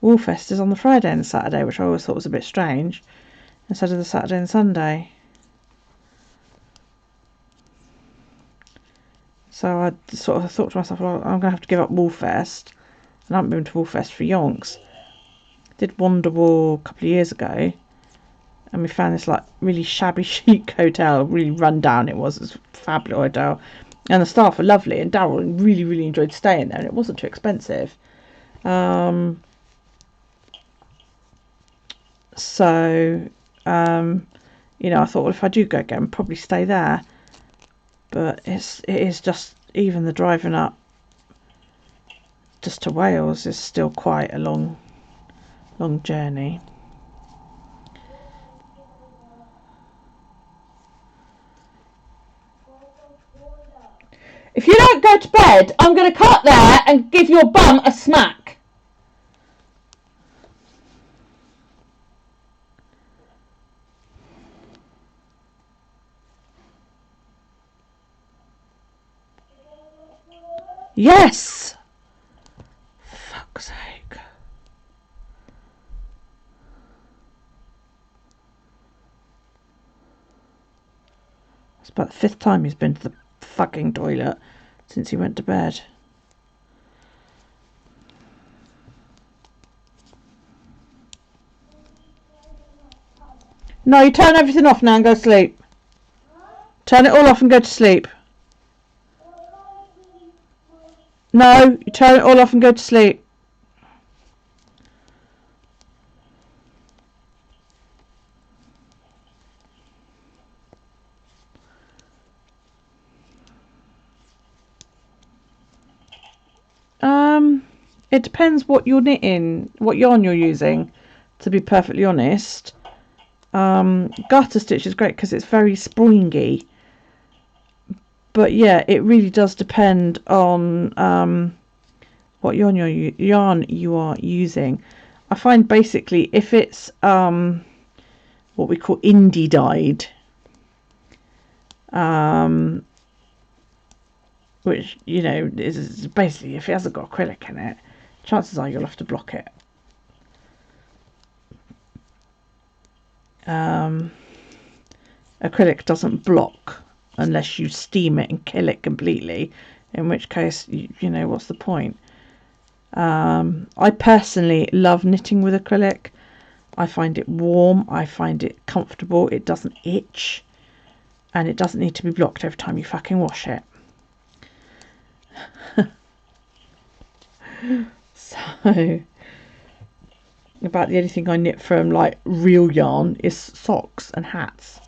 Woolfest is on the Friday and the Saturday, which I always thought was a bit strange, instead of the Saturday and Sunday. So I sort of thought to myself, well, I'm going to have to give up Woolfest. And I haven't been to Woolfest for yonks. Did Wonderwall a couple of years ago, and we found this like really shabby chic hotel, really run down it was. It was a fabulous hotel, and the staff were lovely, and Daryl really enjoyed staying there, and it wasn't too expensive. So you know, I thought, well, if I do go again, I'll probably stay there. But it is just, even the driving up just to Wales is still quite a long journey. If you don't go to bed, I'm going to cut there and give your bum a smack. Yes! Fuck's sake. It's about the 5th time he's been to the fucking toilet since he went to bed. No, you turn everything off now and go to sleep. Turn it all off and go to sleep. No, you turn it all off and go to sleep. It depends what you're knitting, what yarn you're using, to be perfectly honest. Garter stitch is great because it's very springy. But yeah, it really does depend on what yarn you are using. I find basically if it's what we call indie dyed, which, you know, is basically, if it hasn't got acrylic in it, chances are you'll have to block it. Acrylic doesn't block unless you steam it and kill it completely, in which case, you know, what's the point? I personally love knitting with acrylic. I find it warm, I find it comfortable, it doesn't itch, and it doesn't need to be blocked every time you fucking wash it. So, about the only thing I knit from like real yarn is socks and hats.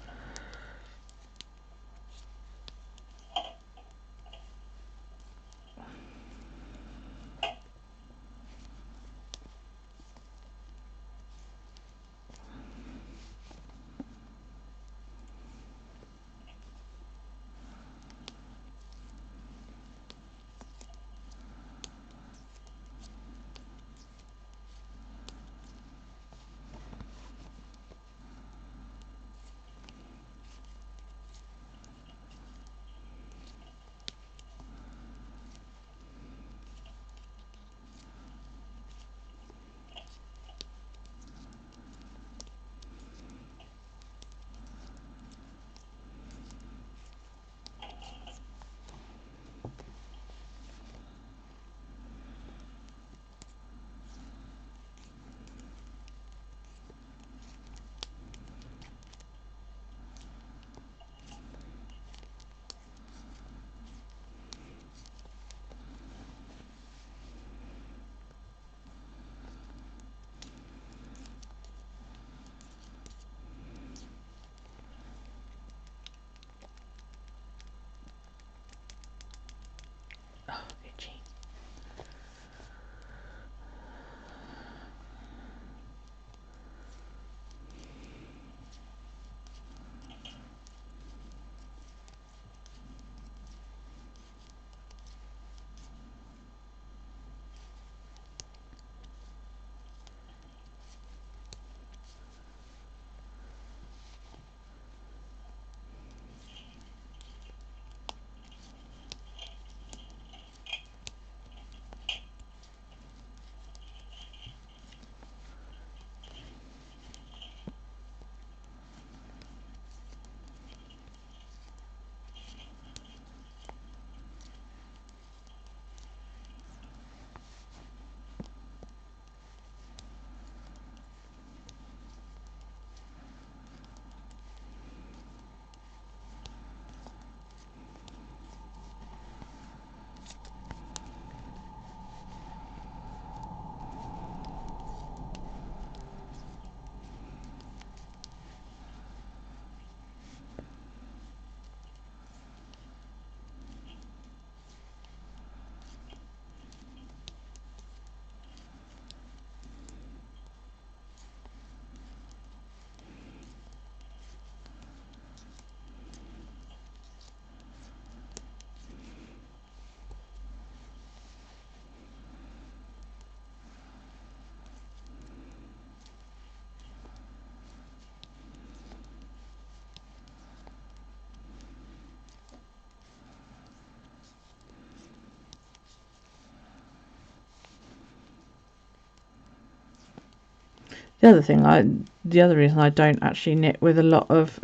The other reason I don't actually knit with a lot of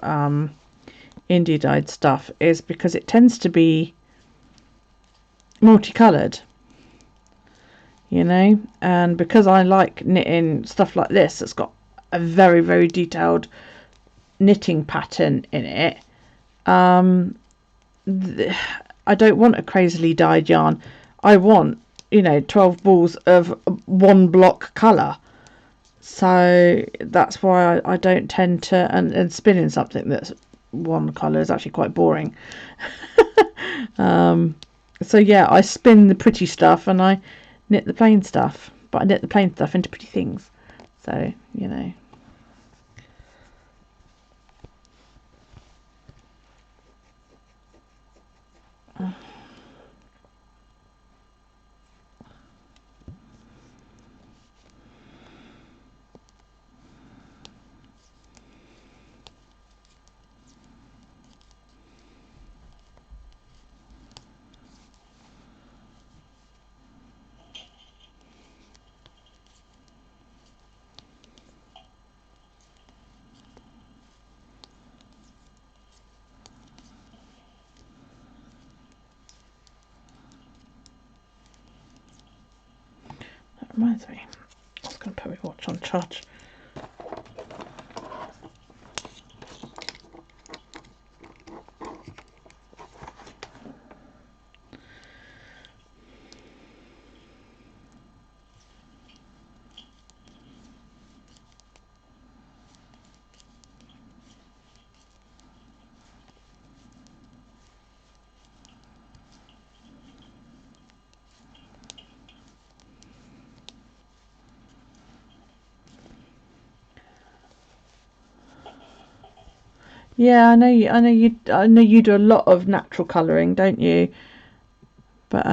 indie dyed stuff is because it tends to be multicoloured, you know, and because I like knitting stuff like this that's got a very, very detailed knitting pattern in it, I don't want a crazily dyed yarn. I want, 12 balls of one block colour. So that's why I don't tend to, and spinning something that's one colour is actually quite boring. So yeah, I spin the pretty stuff and I knit the plain stuff, but I knit the plain stuff into pretty things. So, that reminds me, I was going to put my watch on charge. Yeah, I know you do a lot of natural colouring, don't you? But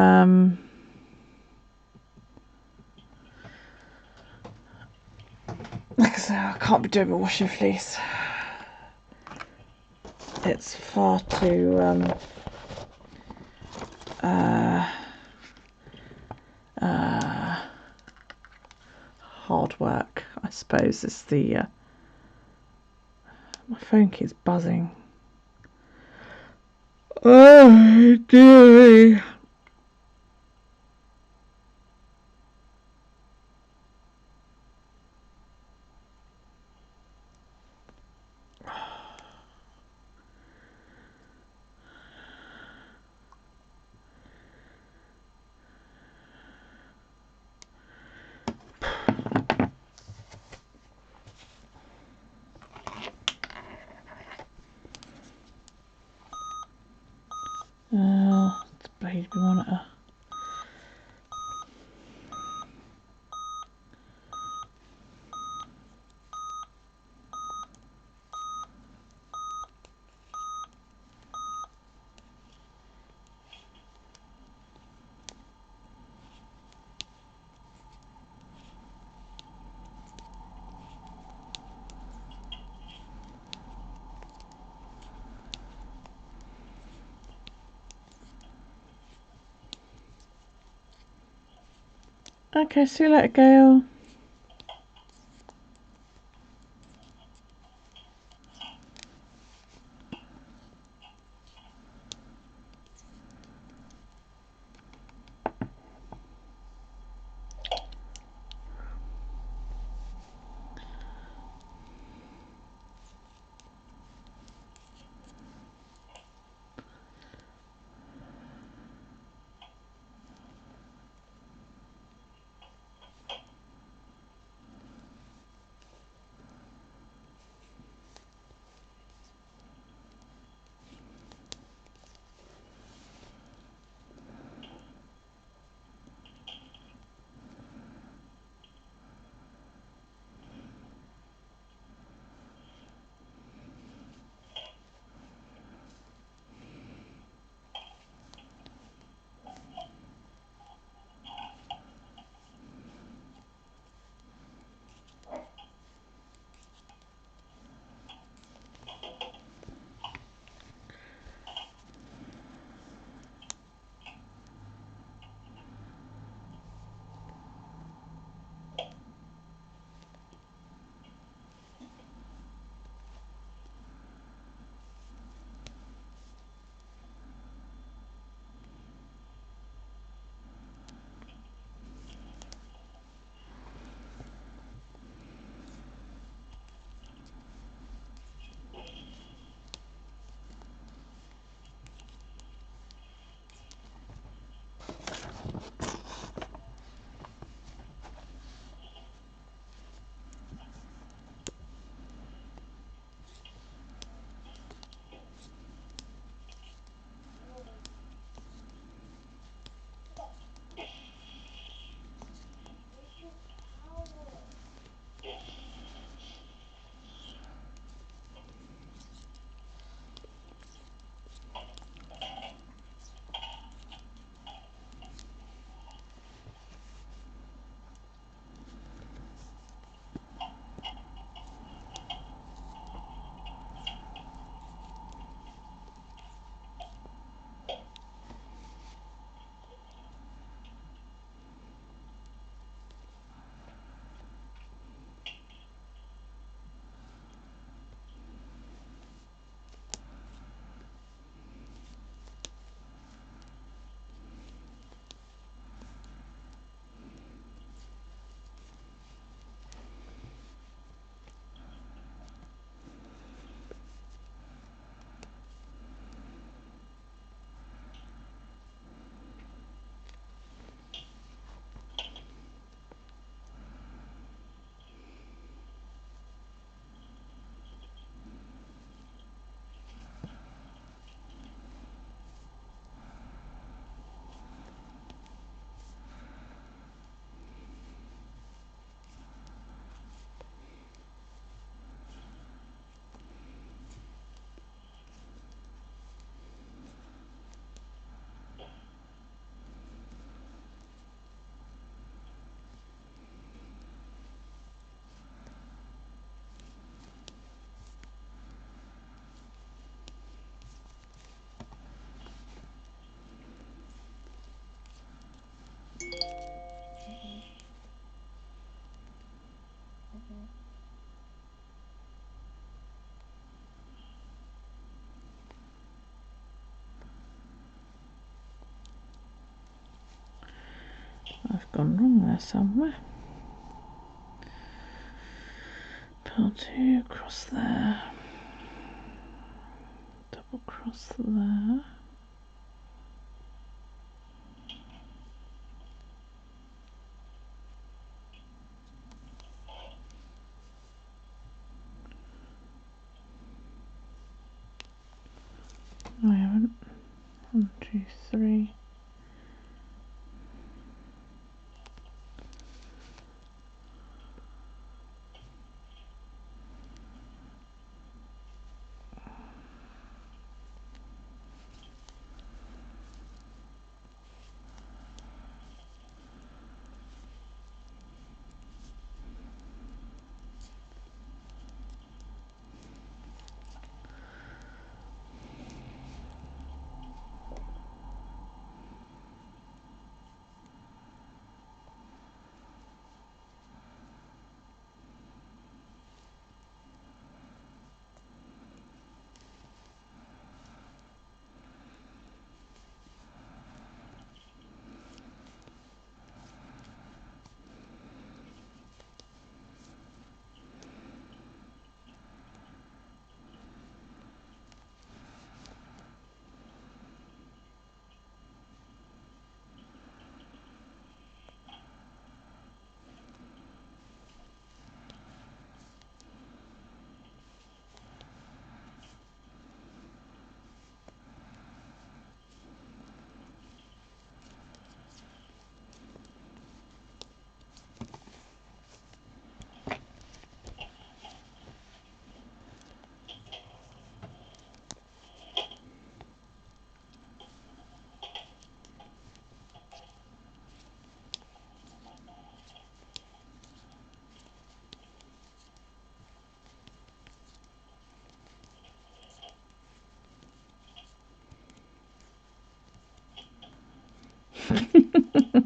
like I say, I can't be doing my washing fleece. It's far too hard work, I suppose. Is the my phone keeps buzzing. Oh dearie. It's a baby monitor. Okay, see you later, Gail. gone wrong there somewhere. Purl 2 across there, double cross there. No, I haven't. 1, 2, 3.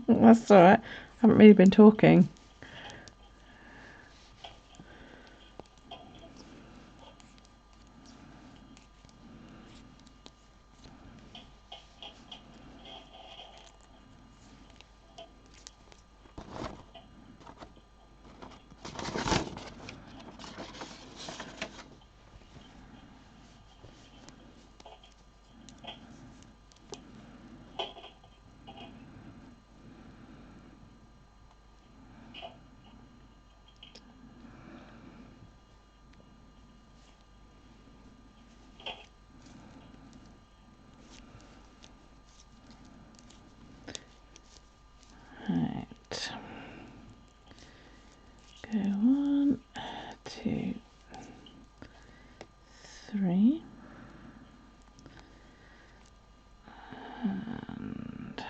That's alright. I haven't really been talking. Right. Go 1, 2, 3. And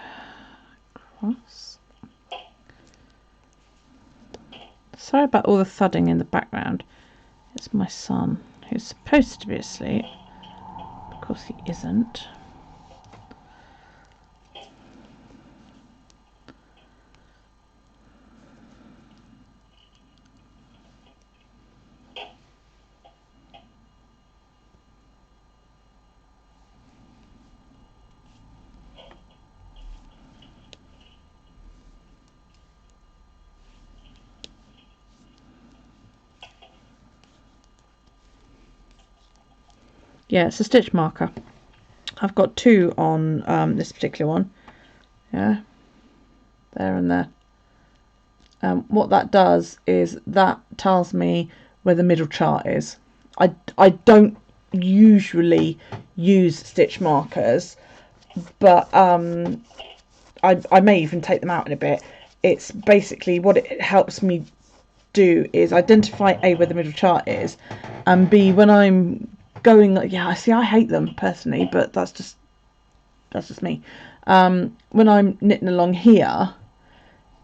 cross. Sorry about all the thudding in the background. It's my son, who's supposed to be asleep. Of course he isn't. Yeah, it's a stitch marker. I've got 2 on this particular one. Yeah, there and there. What that does is that tells me where the middle chart is. I don't usually use stitch markers, but I may even take them out in a bit. It's basically what it helps me do is identify A, where the middle chart is, and B, when I'm going, yeah, I see, I hate them personally, but that's just me. When I'm knitting along here,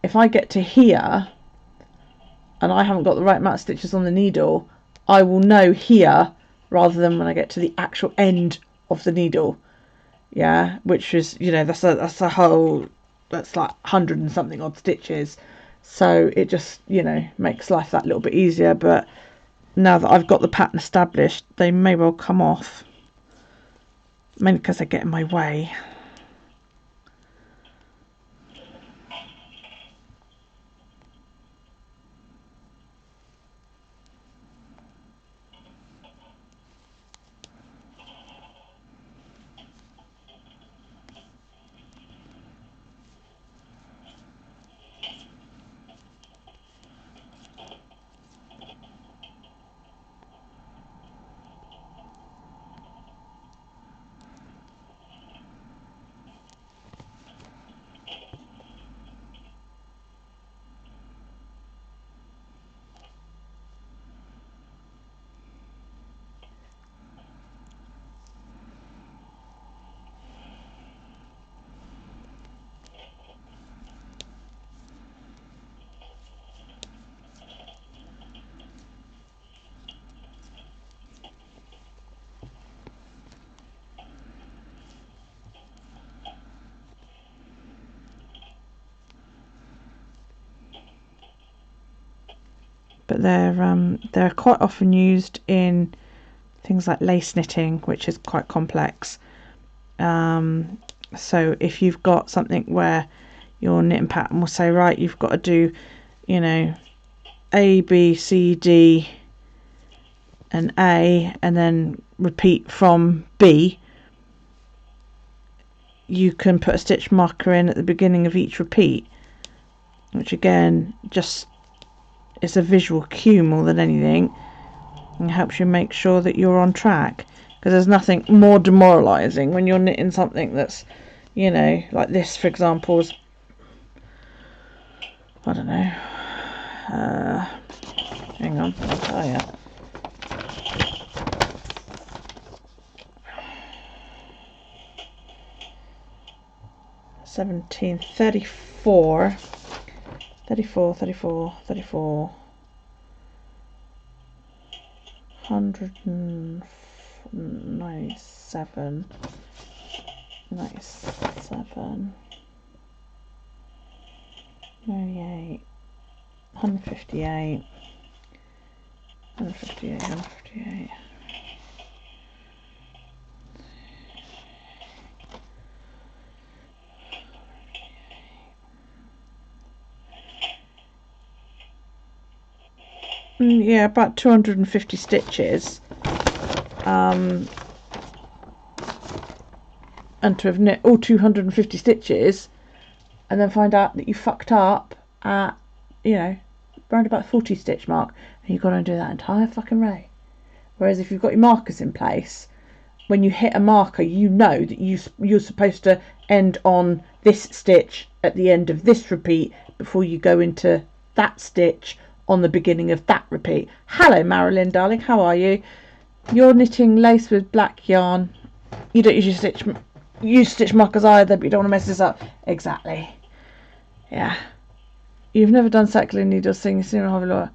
if I get to here and I haven't got the right amount of stitches on the needle, I will know here rather than when I get to the actual end of the needle. Yeah, which is, you know, that's a whole, that's like 100 and something odd stitches. So it just, you know, makes life that little bit easier. But now that I've got the pattern established, they may well come off, mainly because they get in my way. they're quite often used in things like lace knitting, which is quite complex. So if you've got something where your knitting pattern will say, right, you've got to do, you know, A, B, C, D and A, and then repeat from B, you can put a stitch marker in at the beginning of each repeat, which again just is a visual cue more than anything, and helps you make sure that you're on track, because there's nothing more demoralizing when you're knitting something that's, you know, like this for example is, I don't know, hang on, I'll tell you. $17, 34, 34, 34, 34, 197, 97, 98, 158, 158, 158. Yeah, about 250 stitches. And to have knit all 250 stitches and then find out that you fucked up at, you know, around about 40 stitch mark, and you've got to do that entire fucking row. Whereas if you've got your markers in place, when you hit a marker, you know that you're supposed to end on this stitch at the end of this repeat before you go into that stitch on the beginning of that repeat. Hello Marilyn darling, how are you? You're knitting lace with black yarn. You don't usually use stitch markers either, but you don't want to mess this up. Exactly. Yeah. You've never done circular needles, so you seem to have a lot.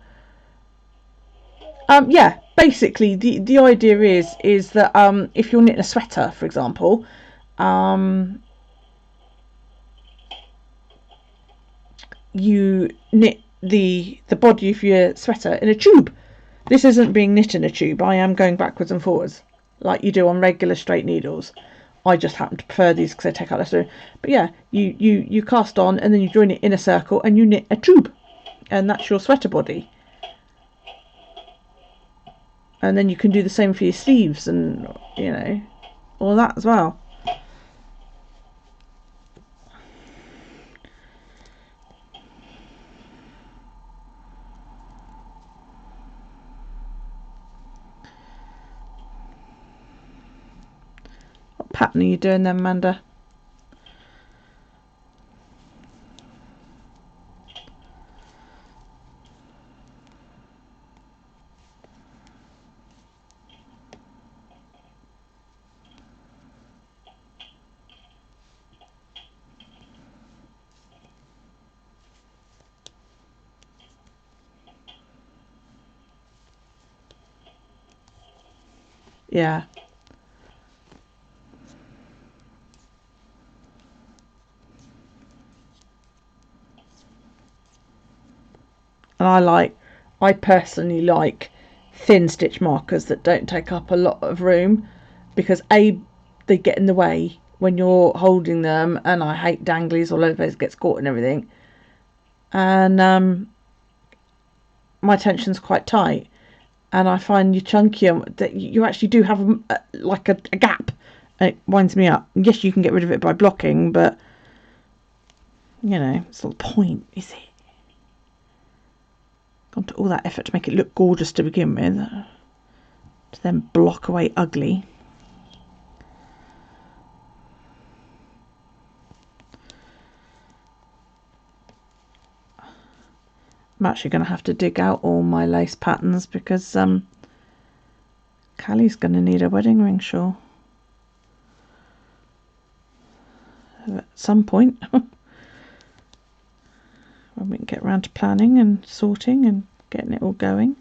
Yeah, basically the idea is that if you're knitting a sweater, for example, you knit the body of your sweater in a tube. This isn't being knit in a tube. I am going backwards and forwards like you do on regular straight needles. I just happen to prefer these because they take out less room. But yeah, you cast on and then you join it in a circle and you knit a tube, and that's your sweater body. And then you can do the same for your sleeves and, you know, all that as well. What pattern are you doing then, Amanda? Yeah. And I personally like thin stitch markers that don't take up a lot of room, because A, they get in the way when you're holding them, and I hate danglies all over the place, it gets caught and everything. And my tension's quite tight, and I find you chunkier that you actually do have like a gap, and it winds me up. Yes, you can get rid of it by blocking, but you know, it's not the point, is it? Gone to all that effort to make it look gorgeous to begin with, to then block away ugly. I'm actually going to have to dig out all my lace patterns, because Callie's going to need a wedding ring shawl at some point. When we can get around to planning and sorting and getting it all going.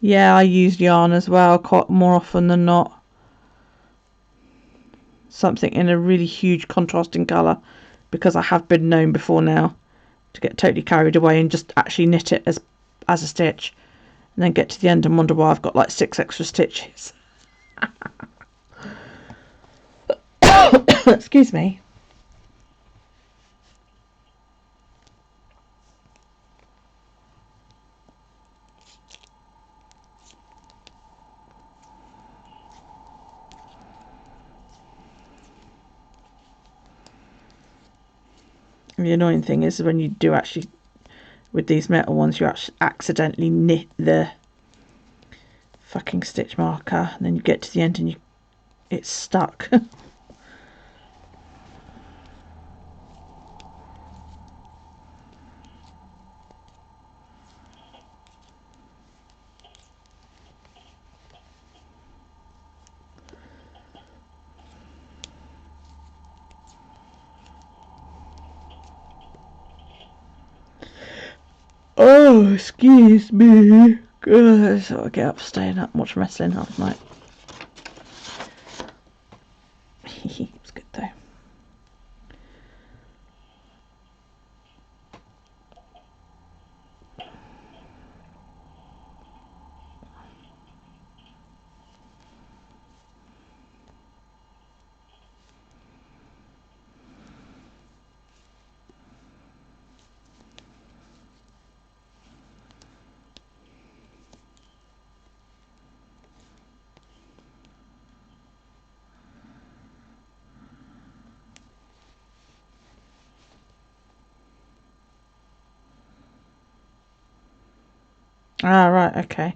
Yeah, I use yarn as well, quite more often than not. Something in a really huge contrasting colour, because I have been known before now to get totally carried away and just actually knit it as a stitch, and then get to the end and wonder why I've got like 6 extra stitches. Excuse me. And the annoying thing is when you do actually, with these metal ones, you actually accidentally knit the fucking stitch marker, and then you get to the end and it's stuck. Oh, excuse me. So I get up, staying up, watch wrestling half night. It's good though. Ah, right, okay.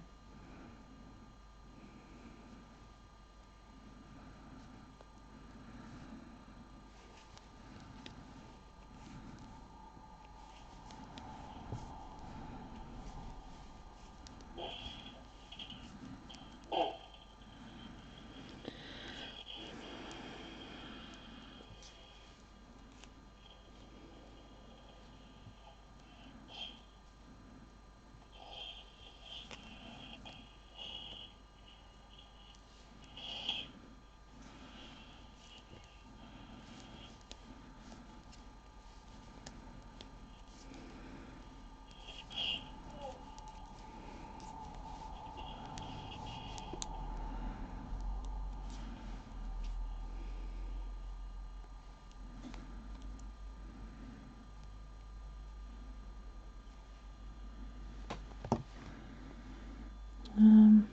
Um,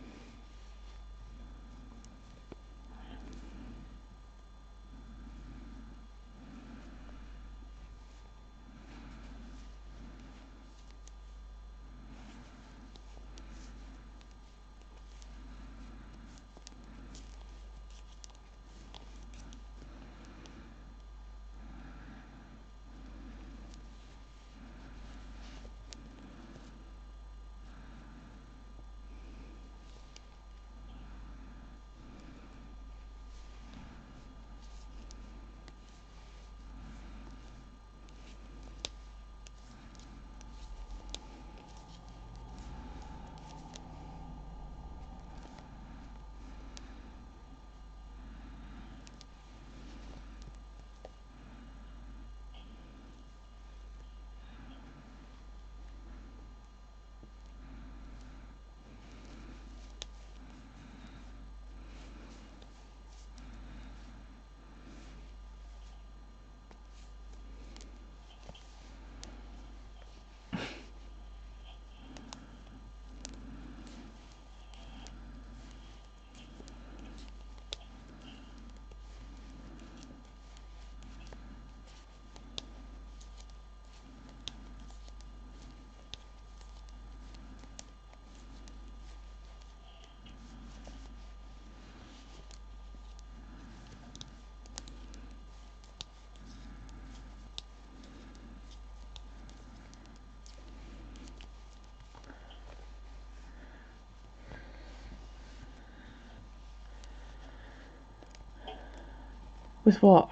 with what?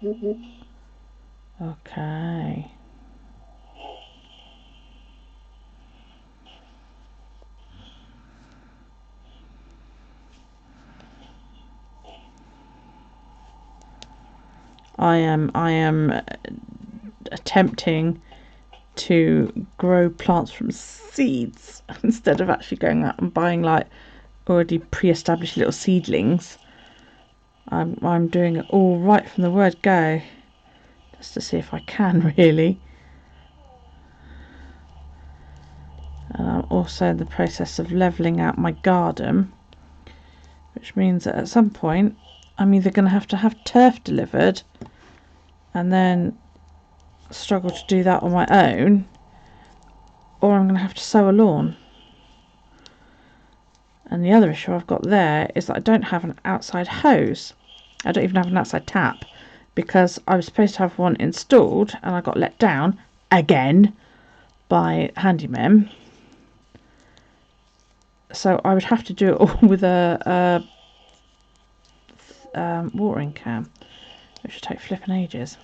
Okay. I am attempting to grow plants from seeds instead of actually going out and buying like already pre-established little seedlings. I'm doing it all right from the word go, just to see if I can really. And I'm also in the process of levelling out my garden, which means that at some point I'm either going to have turf delivered and then struggle to do that on my own, or I'm going to have to sow a lawn. And the other issue I've got there is that I don't have an outside hose. I don't even have an outside tap, because I was supposed to have one installed and I got let down again by handymen. So I would have to do it all with a watering can, which would take flipping ages.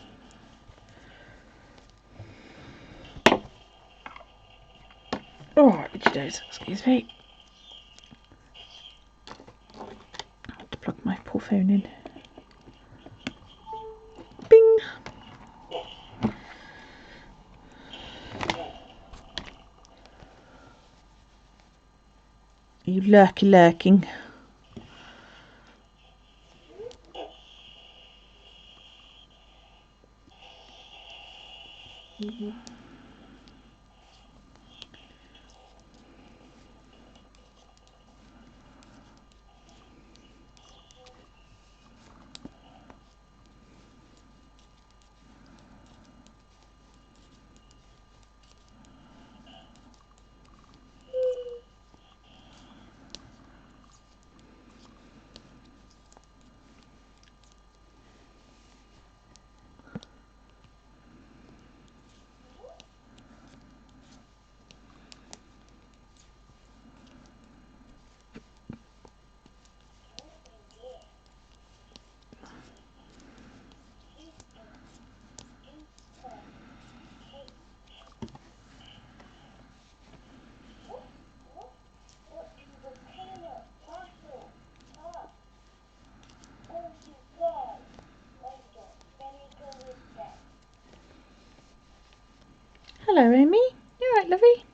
Oh, excuse me. I have to plug my poor phone in. Bing! You lurking. Hello, Amy. You alright, lovey?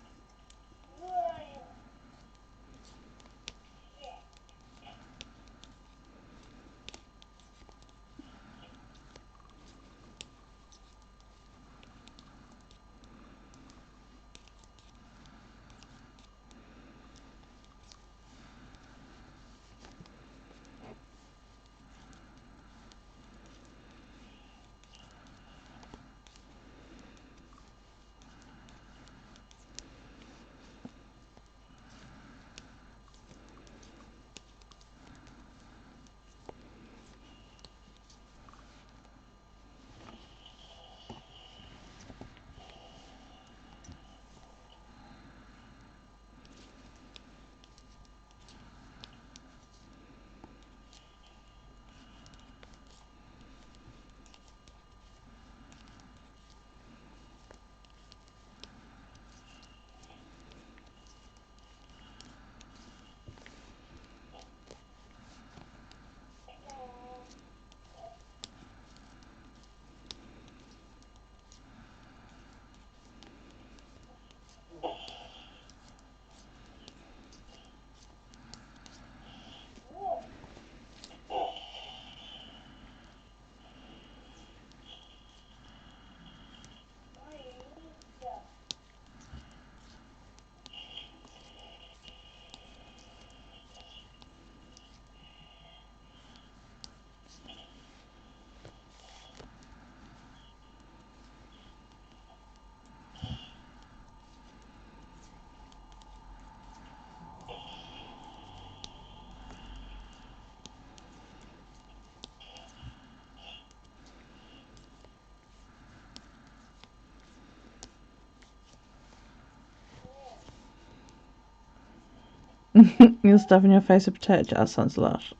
You're stuffing your face with potato jar, sounds lush.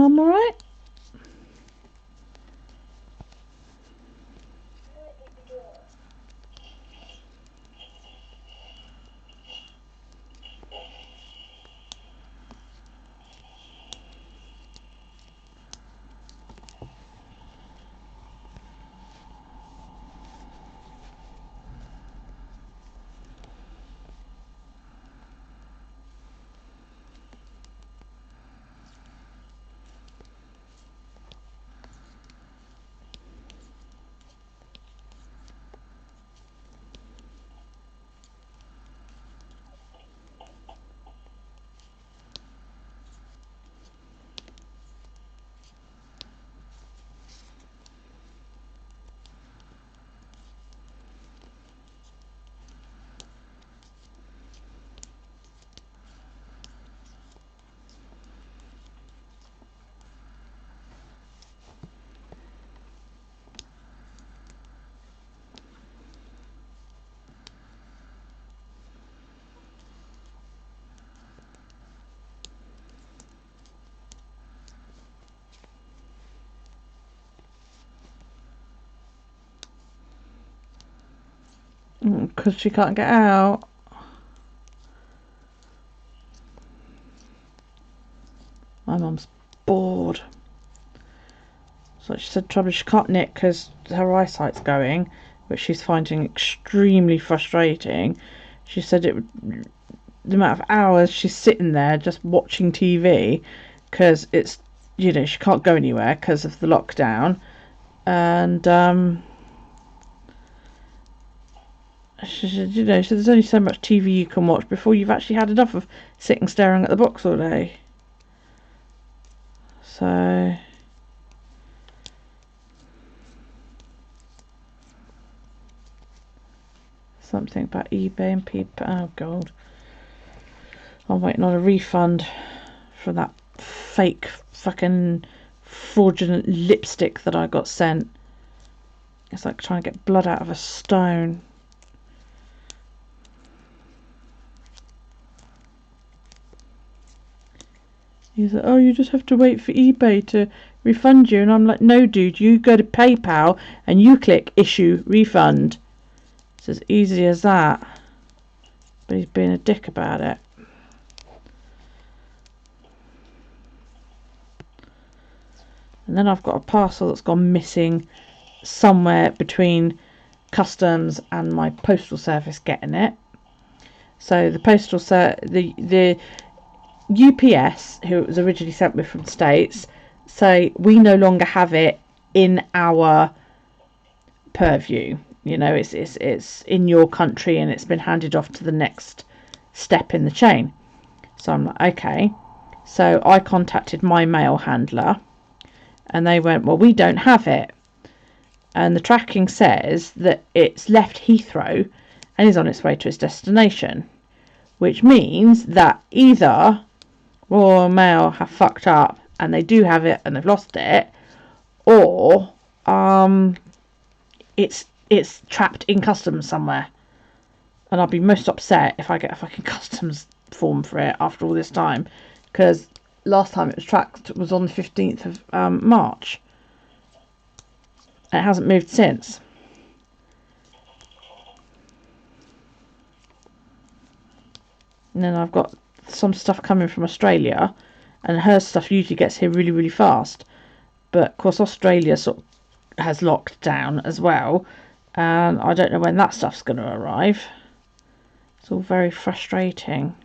Mum all right? Because she can't get out. My mum's bored. So she said trouble she can't knit because her eyesight's going, which she's finding extremely frustrating. She said the amount of hours she's sitting there just watching TV because it's, you know, she can't go anywhere because of the lockdown. And she said, you know, so there's only so much TV you can watch before you've actually had enough of sitting staring at the box all day. So something about eBay and people. Oh god, I'm waiting on a refund for that fake fucking fraudulent lipstick that I got sent. It's like trying to get blood out of a stone. He's like, oh, you just have to wait for eBay to refund you. And I'm like, no, dude, you go to PayPal and you click issue refund. It's as easy as that. But he's being a dick about it. And then I've got a parcel that's gone missing somewhere between customs and my postal service getting it. So the postal the UPS, who it was originally sent with from the States, say we no longer have it in our purview. You know, it's in your country and it's been handed off to the next step in the chain. So I'm like, okay. So I contacted my mail handler and they went, well, we don't have it. And the tracking says that it's left Heathrow and is on its way to its destination, which means that either Royal Mail have fucked up and they do have it and they've lost it, or it's trapped in customs somewhere. And I'll be most upset if I get a fucking customs form for it after all this time, because last time it was tracked was on the 15th of March. And it hasn't moved since. And then I've got some stuff coming from Australia, and her stuff usually gets here really, really fast. But of course Australia sort of has locked down as well, and I don't know when that stuff's going to arrive. It's all very frustrating.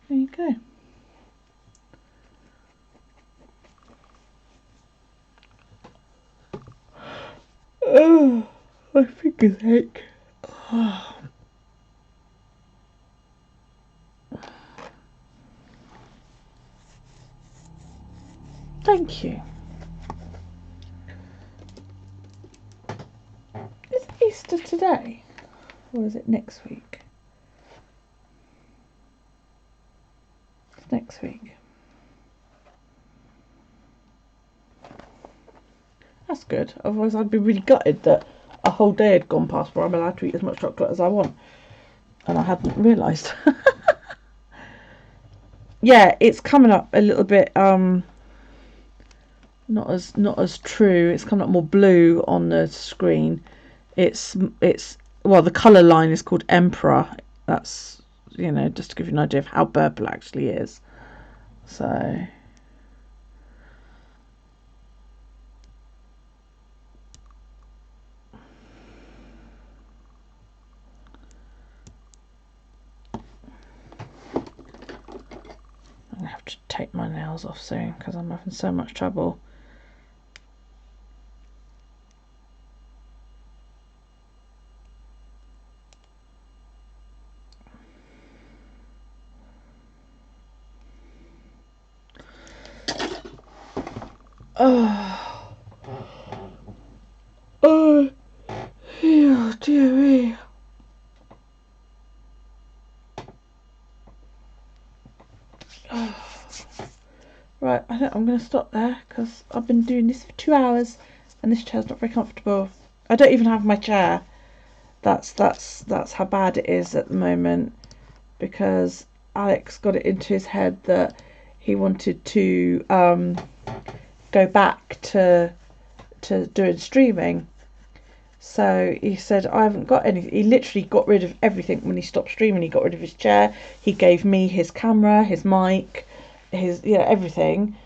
There you go. Oh, my fingers ache. Oh. Thank you. Is Easter today? Or is it next week? It's next week. That's good. Otherwise I'd be really gutted that a whole day had gone past where I'm allowed to eat as much chocolate as I want. And I hadn't realised. Yeah, it's coming up a little bit not as true. It's coming up more blue on the screen. It's well, the colour line is called Emperor. That's, just to give you an idea of how purple actually is. So I'm gonna have to take my nails off soon because I'm having so much trouble. Oh, oh, dear me. Oh. Right, I think I'm going to stop there because I've been doing this for 2 hours and this chair's not very comfortable. I don't even have my chair. That's how bad it is at the moment, because Alex got it into his head that he wanted to go back to doing streaming. So he said, I haven't got anything. He literally got rid of everything when he stopped streaming. He got rid of his chair. He gave me his camera, his mic, his everything.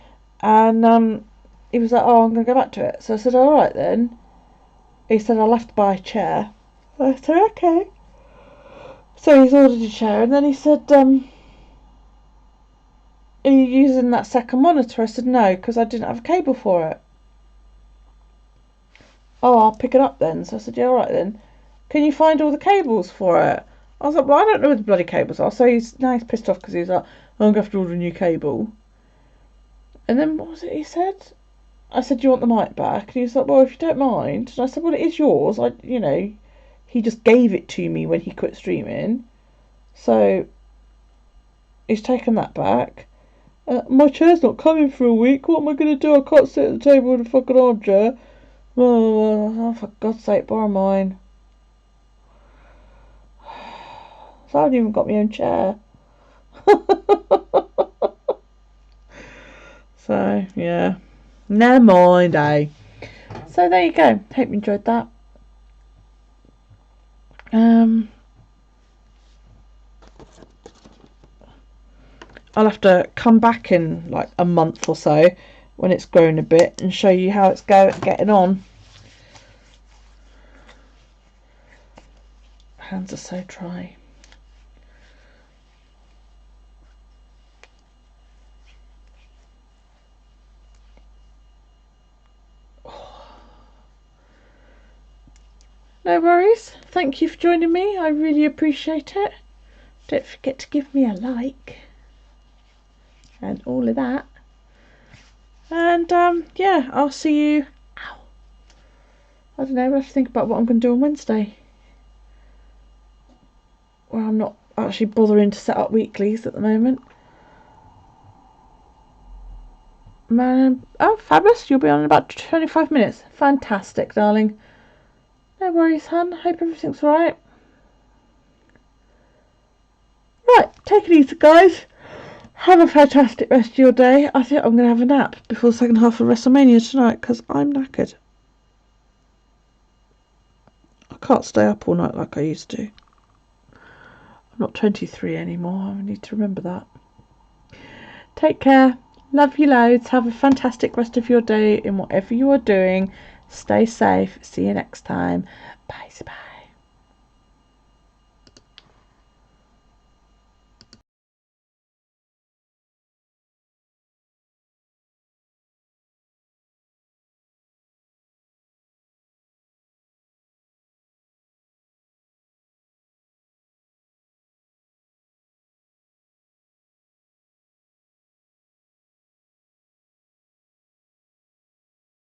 And he was like, oh, I'm going to go back to it. So I said, all right then. He said, I'll have to buy a chair. I said, okay. So he's ordered a chair, and then he said, are you using that second monitor? I said, no, because I didn't have a cable for it. Oh, I'll pick it up then. So I said, yeah, all right then. Can you find all the cables for it? I was like, well, I don't know where the bloody cables are. So he's pissed off because he's like, oh, I'm going to have to order a new cable. And then what was it he said? I said, do you want the mic back? And he was like, well, if you don't mind. And I said, well, it is yours. He just gave it to me when he quit streaming. So he's taken that back. My chair's not coming for a week. What am I going to do? I can't sit at the table in a fucking armchair. Oh, for God's sake, borrow mine. So I haven't even got my own chair. So, yeah. Never mind, eh? So there you go. Hope you enjoyed that. I'll have to come back in like a month or so when it's grown a bit and show you how it's getting on. Hands are so dry. No worries. Thank you for joining me. I really appreciate it. Don't forget to give me a like and all of that. And yeah, I'll see you. Ow. I don't know. I have to think about what I'm going to do on Wednesday. Well, I'm not actually bothering to set up weeklies at the moment. Man, oh, fabulous. You'll be on in about 25 minutes. Fantastic, darling. No worries, hun. Hope everything's alright. Right, take it easy, guys. Have a fantastic rest of your day. I think I'm going to have a nap before the second half of WrestleMania tonight because I'm knackered. I can't stay up all night like I used to. I'm not 23 anymore. I need to remember that. Take care. Love you loads. Have a fantastic rest of your day in whatever you are doing. Stay safe. See you next time. Bye. Bye.